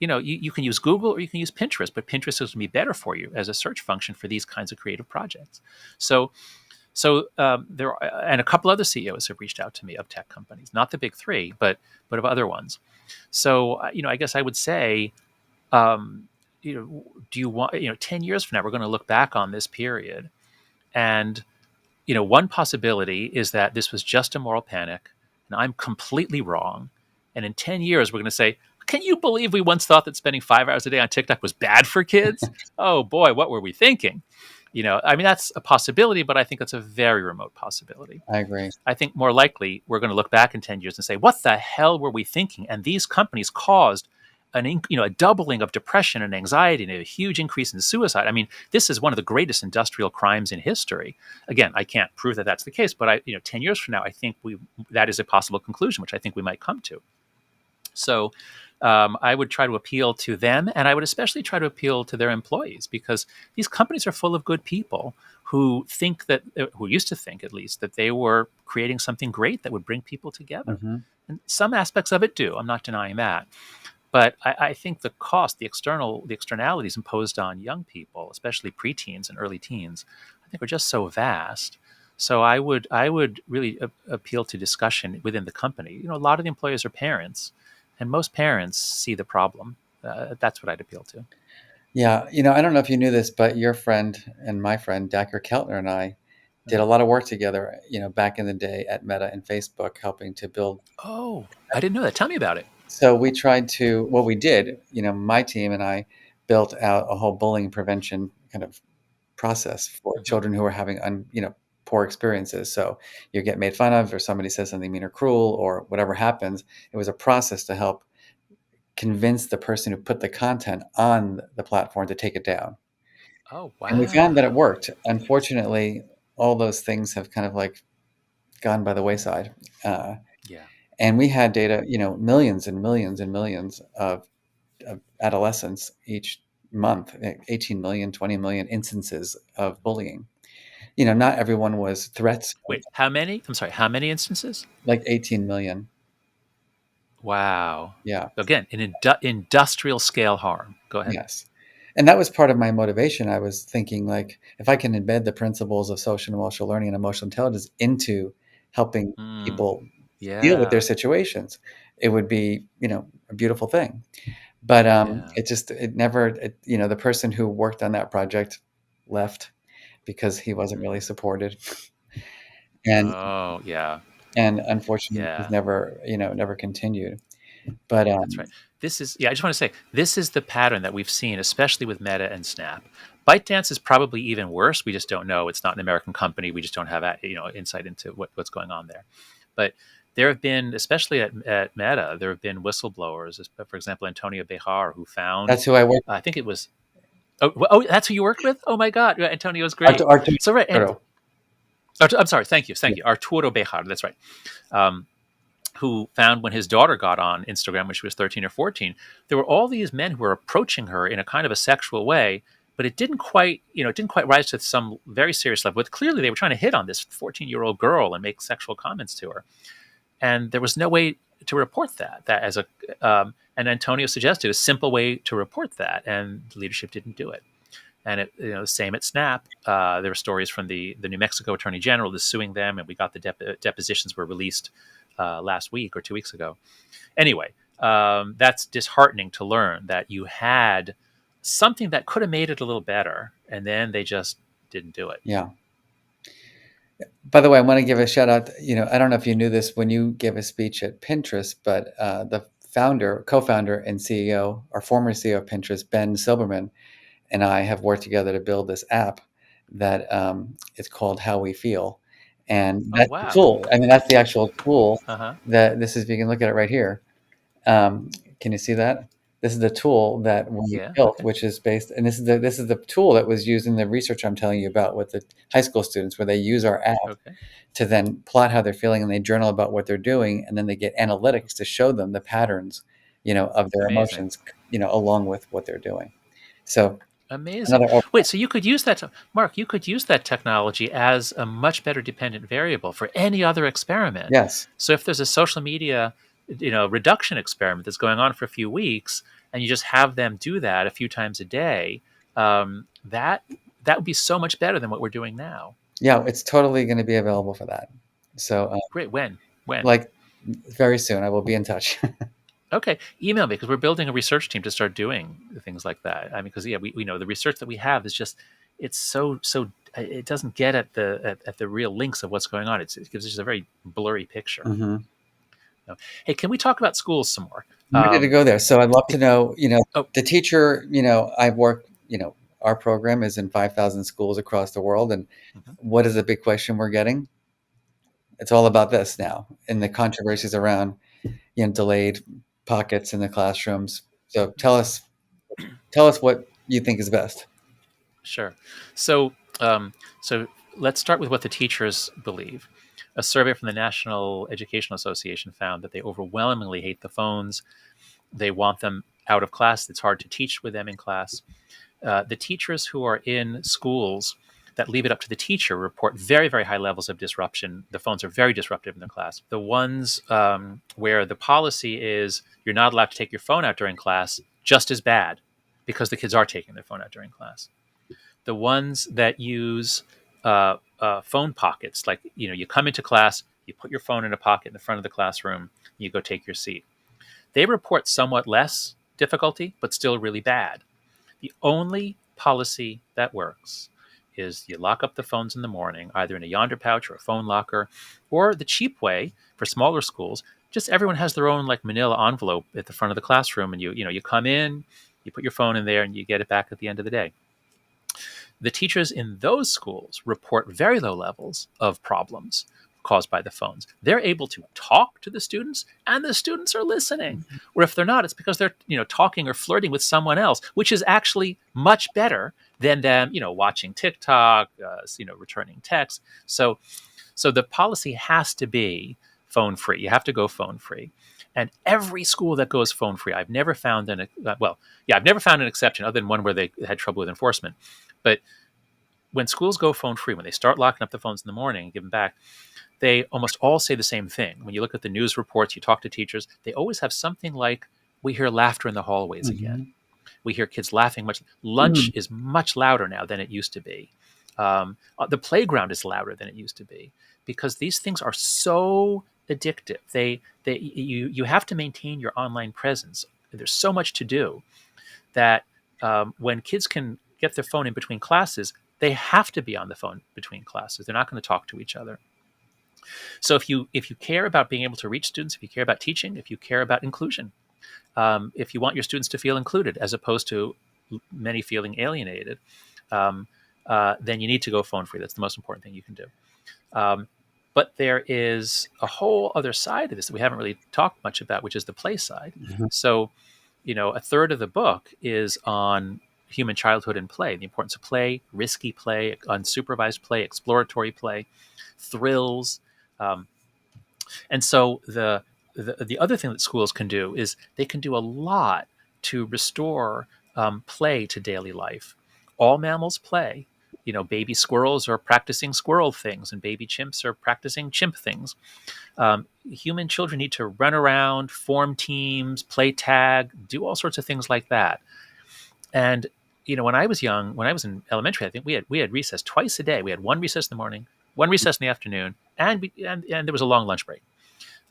You can use Google or you can use Pinterest, but Pinterest is going to be better for you as a search function for these kinds of creative projects. So, there are, and a couple other CEOs have reached out to me of tech companies, not the big three, but of other ones. So, I guess I would say, um, do you want 10 years from now we're going to look back on this period and one possibility is that this was just a moral panic and I'm completely wrong. And in 10 years, we're going to say, can you believe we once thought that spending 5 hours a day on TikTok was bad for kids? Oh boy, what were we thinking? I mean, that's a possibility, but I think it's a very remote possibility. I agree. I think more likely we're going to look back in 10 years and say, what the hell were we thinking? And these companies caused a doubling of depression and anxiety and a huge increase in suicide. I mean, this is one of the greatest industrial crimes in history. Again, I can't prove that that's the case, but 10 years from now, I think that is a possible conclusion, which I think we might come to. So I would try to appeal to them, and I would especially try to appeal to their employees because these companies are full of good people who used to think at least that they were creating something great that would bring people together. Mhm. And some aspects of it do. I'm not denying that. But I think the cost, the externalities imposed on young people, especially preteens and early teens, I think are just so vast. So I would really appeal to discussion within the company. A lot of the employees are parents, and most parents see the problem. That's what I'd appeal to. Yeah, I don't know if you knew this, but your friend and my friend Dacker Keltner and I did Mhm. a lot of work together, back in the day at Meta and Facebook, helping to build. Oh, I didn't know that. Tell me about it. So we tried to, what we did, my team and I built out a whole bullying prevention kind of process for Hmm. children who are having, poor experiences. So you get made fun of, or somebody says something mean or cruel, or whatever happens. It was a process to help convince the person who put the content on the platform to take it down. Oh, And we found that it wow. worked. Unfortunately, all those things have kind of like gone by the wayside. Uh, Yeah. and we had data, millions and millions and millions of adolescents each month, 18 million, 20 million instances of bullying. Not everyone was threats, Wait, how many? I'm sorry, how many instances? like 18 million. Wow. Yeah. Again, an industrial scale harm. Go ahead. Yes. And that was part of my motivation. I was thinking, like, if I can embed the principles of social and emotional learning and emotional intelligence into helping Mm, people deal with their yeah. situations, it would be, a beautiful thing. But Yeah. it never, the person who worked on that project left because he wasn't really supported. And Oh, yeah. unfortunately, it was Yeah. never continued. But That's right. I just want to say, this is the pattern that we've seen, especially with Meta and Snap. ByteDance is probably even worse. We just don't know. It's not an American company. We just don't have insight into what's going on there. But there have been, especially at Meta, there have been whistleblowers. For example, Antonio Bejar, who found, that's who I work I think it was, oh, that's who you worked with? Oh my God, yeah, Antonio's with. great. So right, and I'm sorry, thank you, Arturo Bejar. That's right. Um, who found when his daughter got on Instagram when she was 13 or 14, there were all these men who were approaching her in a kind of a sexual way, but it didn't quite rise to some very serious level. But clearly they were trying to hit on this 14-year-old girl and make sexual comments to her. And there was no way to report that and Antonio suggested a simple way to report that, and the leadership didn't do it. And same at Snap. There were stories from the New Mexico Attorney General is suing them, and we got the depositions were released last week or 2 weeks ago. Anyway, that's disheartening to learn that you had something that could have made it a little better, and then they just didn't do it. Yeah. By the way, I want to give a shout out. I don't know if you knew this when you gave a speech at Pinterest, but the co-founder, and CEO, our former CEO of Pinterest, Ben Silberman, and I have worked together to build this app that is called How We Feel, and Oh that's the wow. tool. I mean, that's the actual tool Uh huh. that this is. If you can look at it right here, can you see that? This is the tool that we Yeah. built, Okay. which is based, and this is the tool that was used in the research I'm telling you about with the high school students, where they use our app Okay. to then plot how they're feeling, and they journal about what they're doing, and then they get analytics to show them the patterns, of their Amazing. emotions, along with what they're doing. So Amazing. another Wait, so you could use that, Mark, you could use that technology as a much better dependent variable for any other experiment. yes, So if there's a social media, reduction experiment that's going on for a few weeks, and you just have them do that a few times a day, that would be so much better than what we're doing now. yeah, it's totally going to be available for that. So Great. When? When? like very soon, I will be in touch. Okay, email me because we're building a research team to start doing things like that. I mean, because yeah, we know the research that we have is just it's so it doesn't get at the real links of what's going on. It gives us a very blurry picture. Hmm. Hey, can we talk about schools some more? I'm ready to go there. So I'd love to know, Oh, the teacher, I've worked, our program is in 5,000 schools across the world. And mhm. what is the big question we're getting? It's all about this now, and the controversies around, delayed pockets in the classrooms. So tell us what you think is best. Sure. So, so let's start with what the teachers believe. A survey from the National Educational Association found that they overwhelmingly hate the phones. They want them out of class. It's hard to teach with them in class. The teachers who are in schools that leave it up to the teacher report very, very high levels of disruption. The phones are very disruptive in the class. The ones where the policy is you're not allowed to take your phone out during class, just as bad because the kids are taking their phone out during class. The ones that use phone pockets, like you come into class, you put your phone in a pocket in the front of the classroom, you go take your seat. They report somewhat less difficulty, but still really bad. The only policy that works is you lock up the phones in the morning, either in a Yonder pouch or a phone locker, or the cheap way for smaller schools. Just everyone has their own like Manila envelope at the front of the classroom, and you come in, you put your phone in there, and you get it back at the end of the day. The teachers in those schools report very low levels of problems caused by the phones. They're able to talk to the students, and the students are listening. Or if they're not, it's because they're talking or flirting with someone else, which is actually much better than them watching TikTok, returning texts. So So the policy has to be phone free. You have to go phone free. And every school that goes phone free, I've never found I've never found an exception other than one where they had trouble with enforcement. But when schools go phone free, when they start locking up the phones in the morning and give them back, they almost all say the same thing. When you look at the news reports, you talk to teachers, they always have something like, we hear laughter in the hallways again. Mhm. We hear kids laughing much. Lunch is much louder now than it used to be. The playground is louder than it used to be because these things are so addictive. You have to maintain your online presence. There's so much to do that when kids can get their phone in between classes, they have to be on the phone between classes. They're not going to talk to each other. So if you care about being able to reach students, if you care about teaching, if you care about inclusion, if you want your students to feel included as opposed to many feeling alienated, then you need to go phone free. That's the most important thing you can do. But there is a whole other side of this that we haven't really talked much about, which is the play side. Mhm. So, a third of the book is on human childhood and play, the importance of play, risky play, unsupervised play, exploratory play, thrills. Um, and so the other thing that schools can do is they can do a lot to restore play to daily life. All mammals play. Baby squirrels are practicing squirrel things, and baby chimps are practicing chimp things. Human children need to run around, form teams, play tag, do all sorts of things like that. And when I was young, when I was in elementary, I think we had recess twice a day. We had one recess in the morning, one recess in the afternoon, and there was a long lunch break.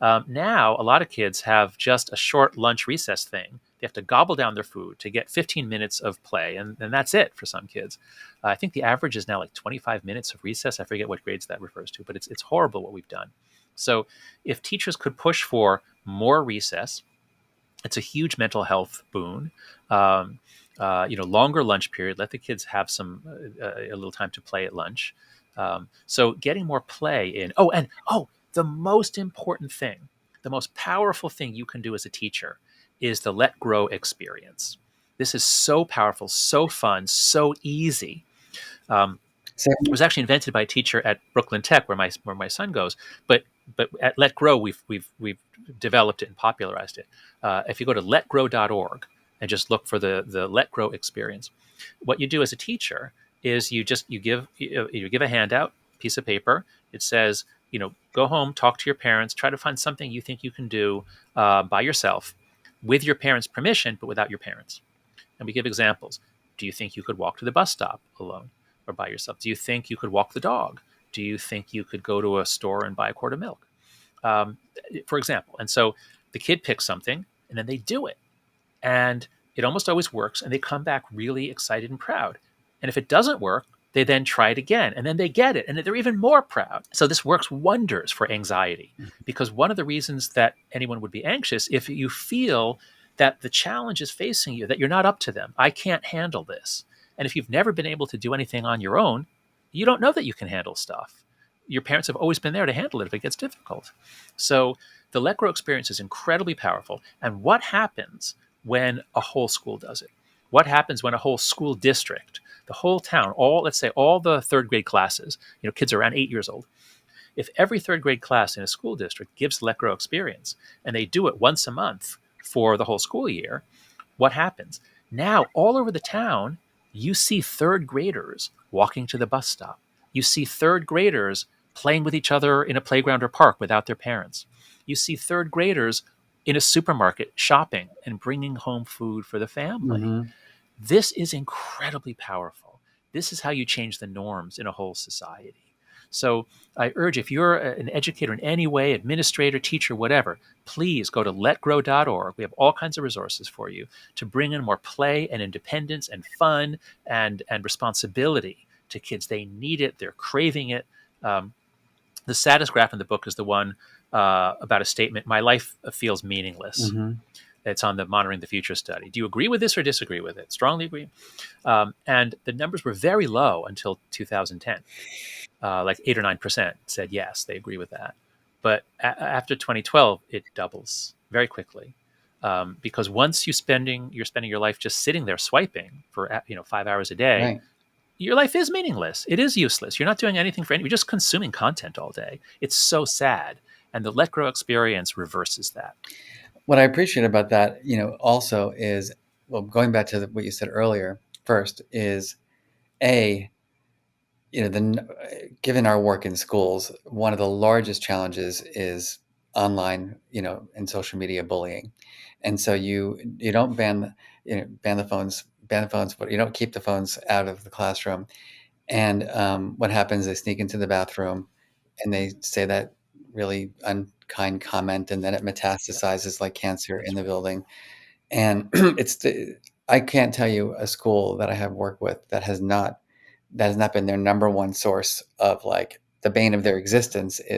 Now, a lot of kids have just a short lunch recess thing. They have to gobble down their food to get 15 minutes of play, and that's it for some kids. I think the average is now like 25 minutes of recess. I forget what grades that refers to, but it's horrible what we've done. So, if teachers could push for more recess, it's a huge mental health boon. Longer lunch period. Let the kids have a little time to play at lunch. So getting more play in. The most important thing, the most powerful thing you can do as a teacher is the let grow experience. This is so powerful, so fun, so easy. So, It was actually invented by a teacher at Brooklyn Tech, where my son goes. But at Let Grow, we've developed it and popularized it. If you go to letgrow.org and just look for the Let Grow experience, what you do as a teacher is you give a handout, piece of paper. It says, go home, talk to your parents, try to find something you think you can do by yourself, with your parents' permission, but without your parents. And we give examples. Do you think you could walk to the bus stop alone or by yourself? Do you think you could walk the dog? Do you think you could go to a store and buy a quart of milk? Um, for example. And so the kid picks something and then they do it. And it almost always works. And they come back really excited and proud. And if it doesn't work, they then try it again and then they get it and they're even more proud. So this works wonders for anxiety, because one of the reasons that anyone would be anxious, if you feel that the challenge is facing you, that you're not up to them, I can't handle this. And if you've never been able to do anything on your own, you don't know that you can handle stuff. Your parents have always been there to handle it if it gets difficult. So the Let Grow experience is incredibly powerful. And what happens when a whole school does it? What happens when a whole school district, the whole town, let's say all the third grade classes, kids are around 8 years old. If every third grade class in a school district gives the Let Grow experience and they do it once a month for the whole school year, what happens? Now, all over the town, you see third graders walking to the bus stop. You see third graders playing with each other in a playground or park without their parents. You see third graders in a supermarket shopping and bringing home food for the family. mhm. This is incredibly powerful. This is how you change the norms in a whole society. So I urge, if you're an educator in any way, administrator, teacher, whatever, please go to letgrow.org. We have all kinds of resources for you to bring in more play and independence and fun and responsibility to kids. They need it. They're craving it. The saddest graph in the book is the one about a statement, my life feels meaningless. Mhm. It's on the Monitoring the Future study. Do you agree with this or disagree with it? Strongly agree. And the numbers were very low until 2010. Like 8 or 9% said yes, they agree with that. But after 2012, it doubles very quickly, because once you're spending your life just sitting there swiping for 5 hours a day, Right. your life is meaningless. It is useless. You're not doing anything for anyone. You're just consuming content all day. It's so sad. And the Let Grow experience reverses that. What I appreciate about that, also is, well, going back to what you said earlier, first is a, given our work in schools, one of the largest challenges is online, and social media bullying. And so you don't ban the phones, but you don't keep the phones out of the classroom. And what happens? They sneak into the bathroom and they say that really unkind comment, and then it Yep, metastasizes like cancer in that's the right. building. And I can't tell you a school that I have worked with that has not been their number one source of, like, the bane of their existence Yeah,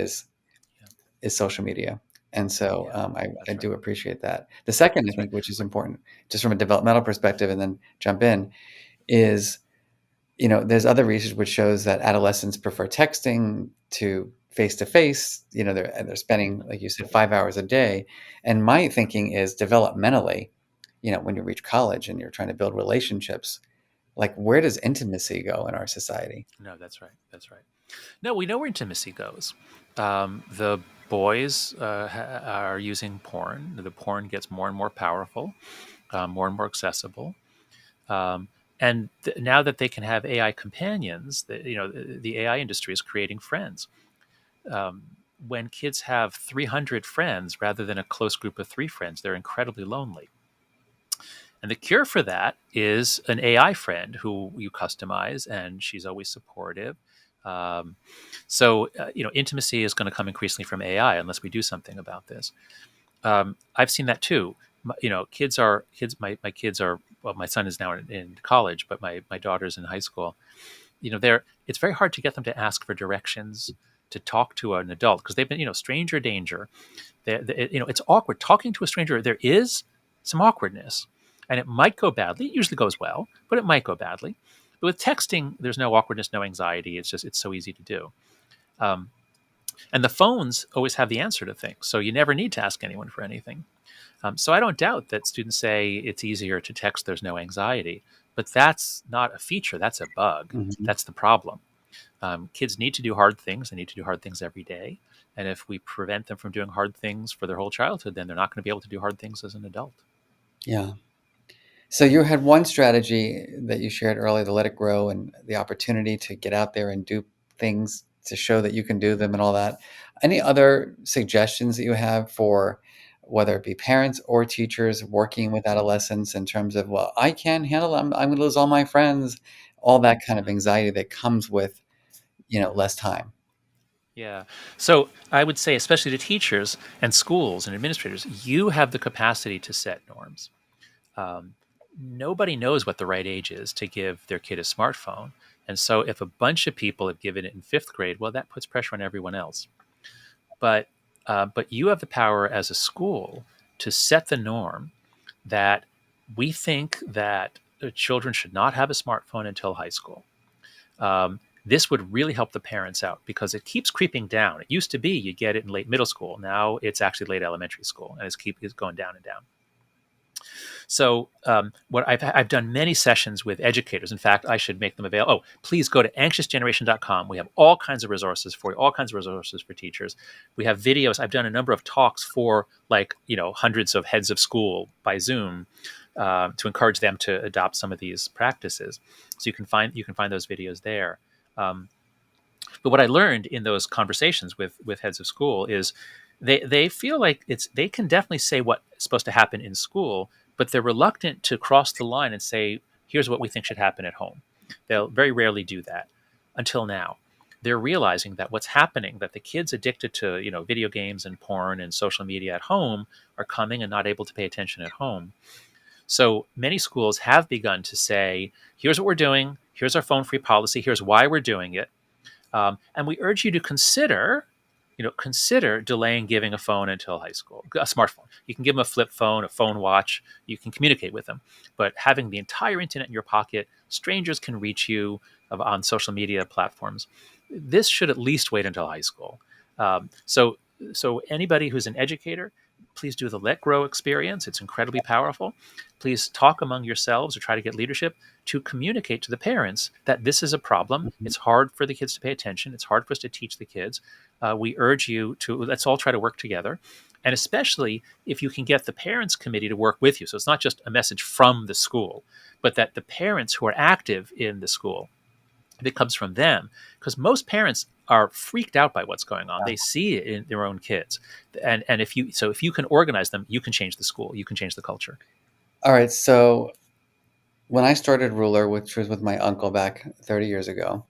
is social media. And so yeah, I that's right. do appreciate that. The second, I That's right. think, which is important, just from a developmental perspective, and then jump in, is, there's other research which shows that adolescents prefer texting to face. They're spending, Mhm. like you said, 5 hours a day. And my thinking is, developmentally, when you reach college and you're trying to build relationships, like, where does intimacy go in our society? No, that's right. That's right. No, we know where intimacy goes. The boys are using porn. The porn gets more and more powerful, more and more accessible. Um, and now that they can have AI companions, the AI industry is creating friends. Um, when kids have 300 friends rather than a close group of three friends, they're incredibly lonely. And the cure for that is an AI friend who you customize, and she's always supportive. Um, intimacy is going to come increasingly from AI unless we do something about this. I've seen that too. Kids. My kids are, well, my son is now in college, but my daughter's in high school. They're it's very hard to get them to ask for directions to talk to an adult because they've been, stranger danger. It's awkward talking to a stranger. There is some awkwardness, and it might go badly. It usually goes well, but it might go badly. But with texting, there's no awkwardness, no anxiety. It's so easy to do. Um, and the phones always have the answer to things, so you never need to ask anyone for anything. So I don't doubt that students say it's easier to text. There's no anxiety, but that's not a feature. That's a bug. Mhm. That's the problem. Kids need to do hard things. They need to do hard things every day. And if we prevent them from doing hard things for their whole childhood, then they're not going to be able to do hard things as an adult. Yeah. So you had one strategy that you shared earlier, the let it grow, and the opportunity to get out there and do things to show that you can do them and all that. Any other suggestions that you have for whether it be parents or teachers working with adolescents in terms of, well, I can't handle it. I'm going to lose all my friends, all that kind of Mhm. anxiety that comes with, Yeah. less time. Yeah. So I would say, especially to teachers and schools and administrators, you have the capacity to set norms. Um, Nobody knows what the right age is to give their kid a smartphone. And so if a bunch of people have given it in fifth grade, well, that puts pressure on everyone else. But but you have the power as a school to set the norm that we think that children should not have a smartphone until high school. This would really help the parents out because it keeps creeping down. It used to be you get it in late middle school. Now it's actually late elementary school, and it's going down and down. So, what I've done many sessions with educators. In fact, I should make them available. Oh, please go to anxiousgeneration.com. We have all kinds of resources for you, all kinds of resources for teachers. We have videos. I've done a number of talks for, like, hundreds of heads of school by Zoom to encourage them to adopt some of these practices. So you can find those videos there. Um, but what I learned in those conversations with heads of school is they feel like they can definitely say what's supposed to happen in school, but they're reluctant to cross the line and say, here's what we think should happen at home. They'll very rarely do that until now. They're realizing that what's happening, that the kids addicted to video games and porn and social media at home are coming and not able to pay attention at home. So many schools have begun to say, here's what we're doing, here's our phone free policy, here's why we're doing it, and we urge you to consider delaying giving a phone until high school, a smartphone. You can give them a flip phone, a phone watch. You can communicate with them, but having the entire internet in your pocket, strangers can reach you on social media platforms. This should at least wait until high school. So anybody who's an educator, Please do the Let Grow experience. It's incredibly powerful. Please talk among yourselves or try to get leadership to communicate to the parents that this is a problem. Mhm. It's hard for the kids to pay attention. It's hard for us to teach the kids. We urge you to, let's all try to work together. And especially if you can get the parents committee to work with you. So it's not just a message from the school, but that the parents who are active in the school, if it comes from them, because most parents are freaked out by what's going on. They see it in their own kids. And if you can organize them, you can change the school, you can change the culture. All right. So when I started Ruler, which was with my uncle back 30 years ago,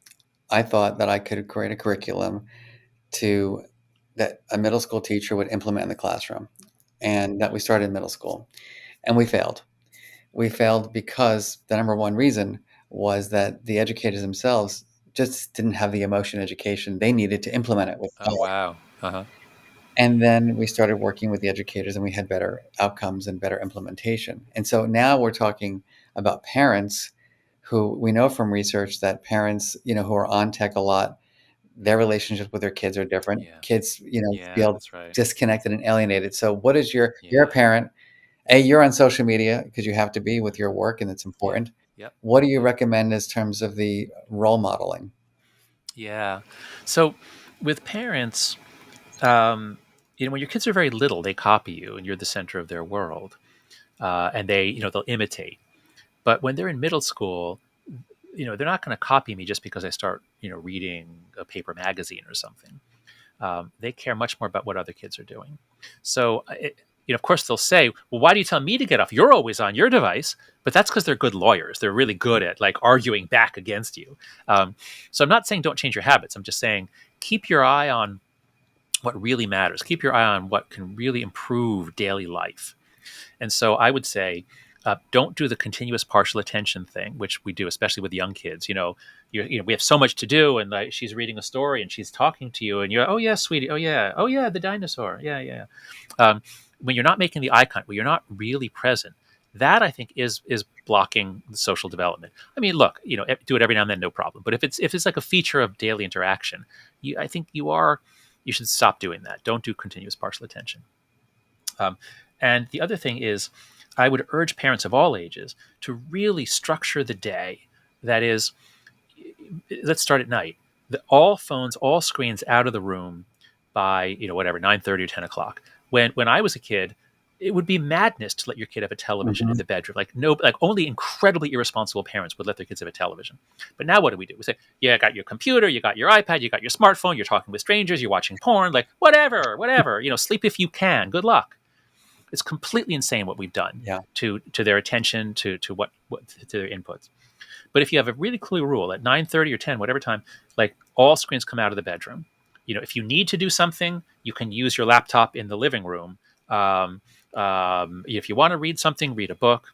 I thought that I could create a curriculum to that a middle school teacher would implement in the classroom, and that we started in middle school, and we failed. We failed because the number one reason was that the educators themselves just didn't have the emotion education they needed to implement it with Oh, power. wow. Uh-huh. And then we started working with the educators and we had better outcomes and better implementation. And so now we're talking about parents who we know from research that parents, who are on tech a lot, their relationships with their kids are different. Yeah. Kids, Yeah, feel that's right. disconnected and alienated. So what is you're a Yeah. parent, you're on social media because you have to be with your work and it's Yeah. important. Yep. What do you Yep. recommend as terms of the role modeling? Yeah. So with parents, um, when your kids are very little, they copy you and you're the center of their world. And they'll imitate. But when they're in middle school, they're not going to copy me just because I start, reading a paper magazine or something. They care much more about what other kids are doing. So, of course, they'll say, "Well, why do you tell me to get off? You're always on your device." But that's because they're good lawyers. They're really good at like arguing back against you. So I'm not saying don't change your habits. I'm just saying keep your eye on what really matters. Keep your eye on what can really improve daily life. And so I would say, don't do the continuous partial attention thing, which we do, especially with young kids. We have so much to do, and like she's reading a story and she's talking to you, and you're, oh yeah, sweetie, oh yeah, the dinosaur, yeah, yeah. When you're not making the eye contact, when you're not really present, that I think is blocking the social development. I mean, look, do it every now and then, no problem. But if it's like a feature of daily interaction, I think you should stop doing that. Don't do continuous partial attention. Um, and the other thing is, I would urge parents of all ages to really structure the day. That is, let's start at night. All phones, all screens out of the room by whatever 9:30 or 10 o'clock. When I was a kid, it would be madness to let your kid have a television in Mhm. the bedroom. Like no, like only incredibly irresponsible parents would let their kids have a television. But now what do? We say, yeah, I got your computer, you got your iPad, you got your smartphone, you're talking with strangers, you're watching porn, like whatever. Sleep if you can. Good luck. It's completely insane what we've done Yeah. to their attention, to what to their inputs. But if you have a really clear rule at 9:30 or 10, whatever time, like all screens come out of the bedroom. If you need to do something, you can use your laptop in the living room. If you want to read something, read a book.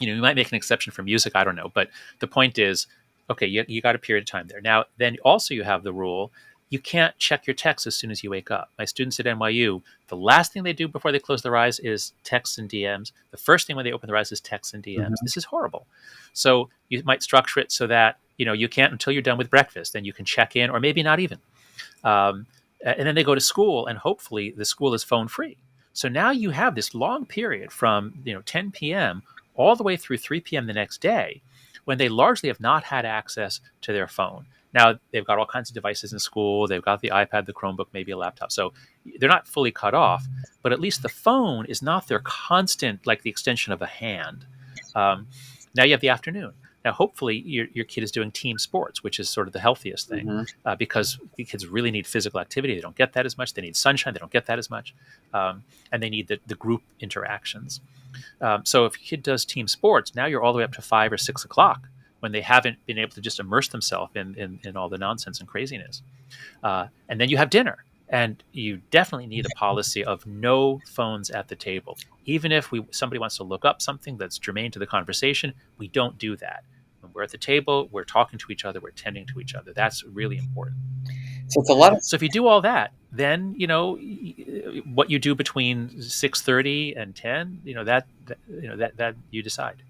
You might make an exception for music. I don't know, but the point is, okay, you got a period of time there. Now, then also you have the rule: you can't check your text as soon as you wake up. My students at NYU, the last thing they do before they close their eyes is texts and DMs. The first thing when they open their eyes is texts and DMs. Mhm. This is horrible. So you might structure it so that you can't until you're done with breakfast. Then you can check in, or maybe not even. Um, and then they go to school, and hopefully the school is phone free. So now you have this long period from 10 p.m. all the way through 3 p.m. the next day, when they largely have not had access to their phone. Now they've got all kinds of devices in school. They've got the iPad, the Chromebook, maybe a laptop. So they're not fully cut off, but at least the phone is not their constant, like the extension of a hand. Um, Now you have the afternoon. Now, hopefully, your kid is doing team sports, which is sort of the healthiest thing, Mhm. because the kids really need physical activity. They don't get that as much. They need sunshine. They don't get that as much. And they need the group interactions. So if your kid does team sports, now you're all the way up to 5 or 6 o'clock when they haven't been able to just immerse themselves in all the nonsense and craziness. And then you have dinner. And you definitely need a policy of no phones at the table. Even if somebody wants to look up something that's germane to the conversation, we don't do that. When we're at the table, we're talking to each other, we're tending to each other. That's really important. So it's a lot of So if you do all that, then what you do between 6:30 and 10, that you decide.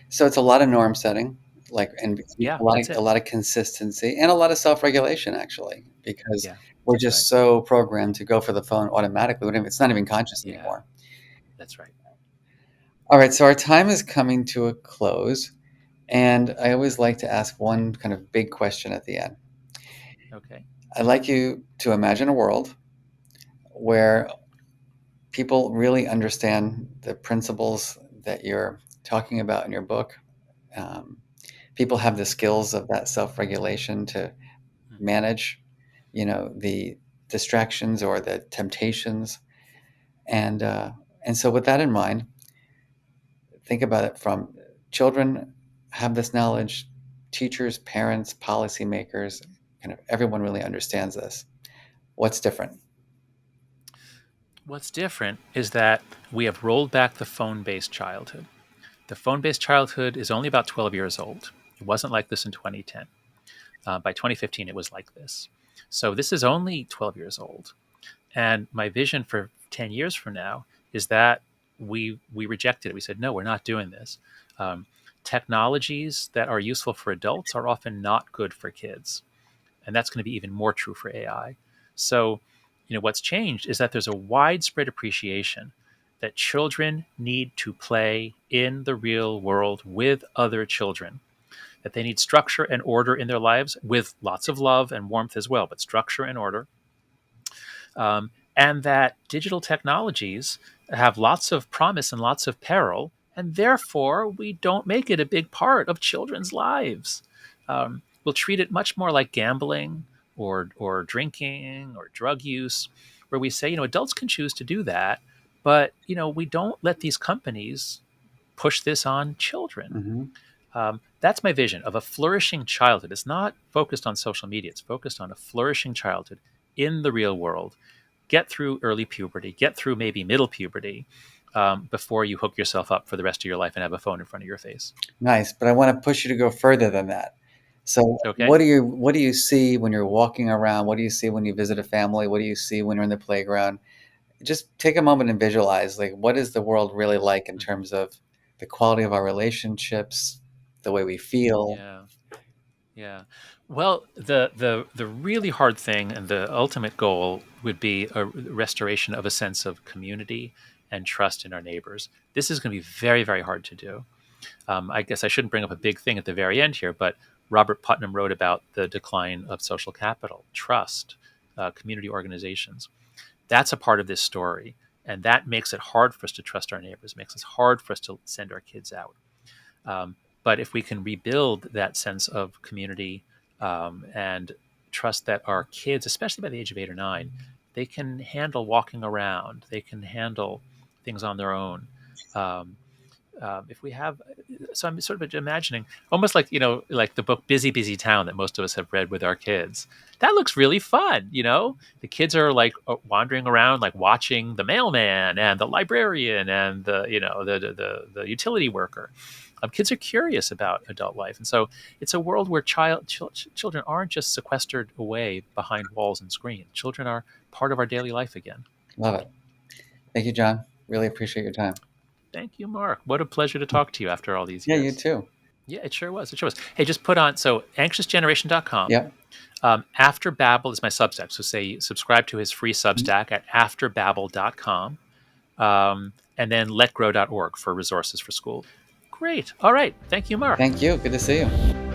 so it's a lot of norm setting. like, and Yeah, that's a it. lot of consistency and a lot of self-regulation, actually, because Yeah, we're that's right. just so programmed to go for the phone automatically. It's not even conscious Yeah, anymore. that's right. All right, so our time is coming to a close, and I always like to ask one kind of big question at the end. Okay. I'd like you to imagine a world where people really understand the principles that you're talking about in your book. Um, People have the skills of that self-regulation to Hmm. manage, the distractions or the temptations, and uh, and so with that in mind, think about it from children have this knowledge, teachers, parents, policymakers, kind of everyone really understands this. What's different? What's different is that we have rolled back the phone based childhood. The phone based childhood is only about 12 years old. It wasn't like this in 2010. By 2015, it was like this. So this is only 12 years old. And my vision for 10 years from now is that we rejected it. We said, no, we're not doing this. Um, Technologies that are useful for adults are often not good for kids. And that's going to be even more true for AI. So, what's changed is that there's a widespread appreciation that children need to play in the real world with other children, that they need structure and order in their lives with lots of love and warmth as well, but structure and order. And that digital technologies have lots of promise and lots of peril, and therefore we don't make it a big part of children's lives. We'll treat it much more like gambling or drinking or drug use, where we say, adults can choose to do that, but we don't let these companies push this on children. Hmm. That's my vision of a flourishing childhood. It's not focused on social media. It's focused on a flourishing childhood in the real world. Get through early puberty, get through maybe middle puberty, before you hook yourself up for the rest of your life and have a phone in front of your face. Nice, but I want to push you to go further than that. So, Okay. what do you see when you're walking around? What do you see when you visit a family? What do you see when you're in the playground? Just take a moment and visualize, like, what is the world really like in Hmm. terms of the quality of our relationships, the way we feel? Yeah. Yeah. Well, the really hard thing and the ultimate goal would be a restoration of a sense of community and trust in our neighbors. This is going to be very, very hard to do. I guess I shouldn't bring up a big thing at the very end here, but Robert Putnam wrote about the decline of social capital, trust, community organizations. That's a part of this story. And that makes it hard for us to trust our neighbors, makes it hard for us to send our kids out. Um, but if we can rebuild that sense of community, and trust that our kids, especially by the age of 8 or 9, they can handle walking around, they can handle things on their own. Um, if we have, so I'm sort of imagining almost like, like the book Busy Busy Town that most of us have read with our kids. That looks really fun. The kids are like wandering around, like watching the mailman and the librarian and the utility worker. Kids are curious about adult life, and so it's a world where children aren't just sequestered away behind walls and screens. Children are part of our daily life again. Love it. Thank you, John. Really appreciate your time. Thank you, Mark. What a pleasure to talk to you after all these Yeah, you years. too. Yeah, it sure was. It sure was. Hey, just put on, so anxiousgeneration.com. Yep. After Babel is my Substack. So say subscribe to his free Substack at afterbabel.com. And then letgrow.org for resources for school. Great. All right. Thank you, Mark. Thank you. Good to see you.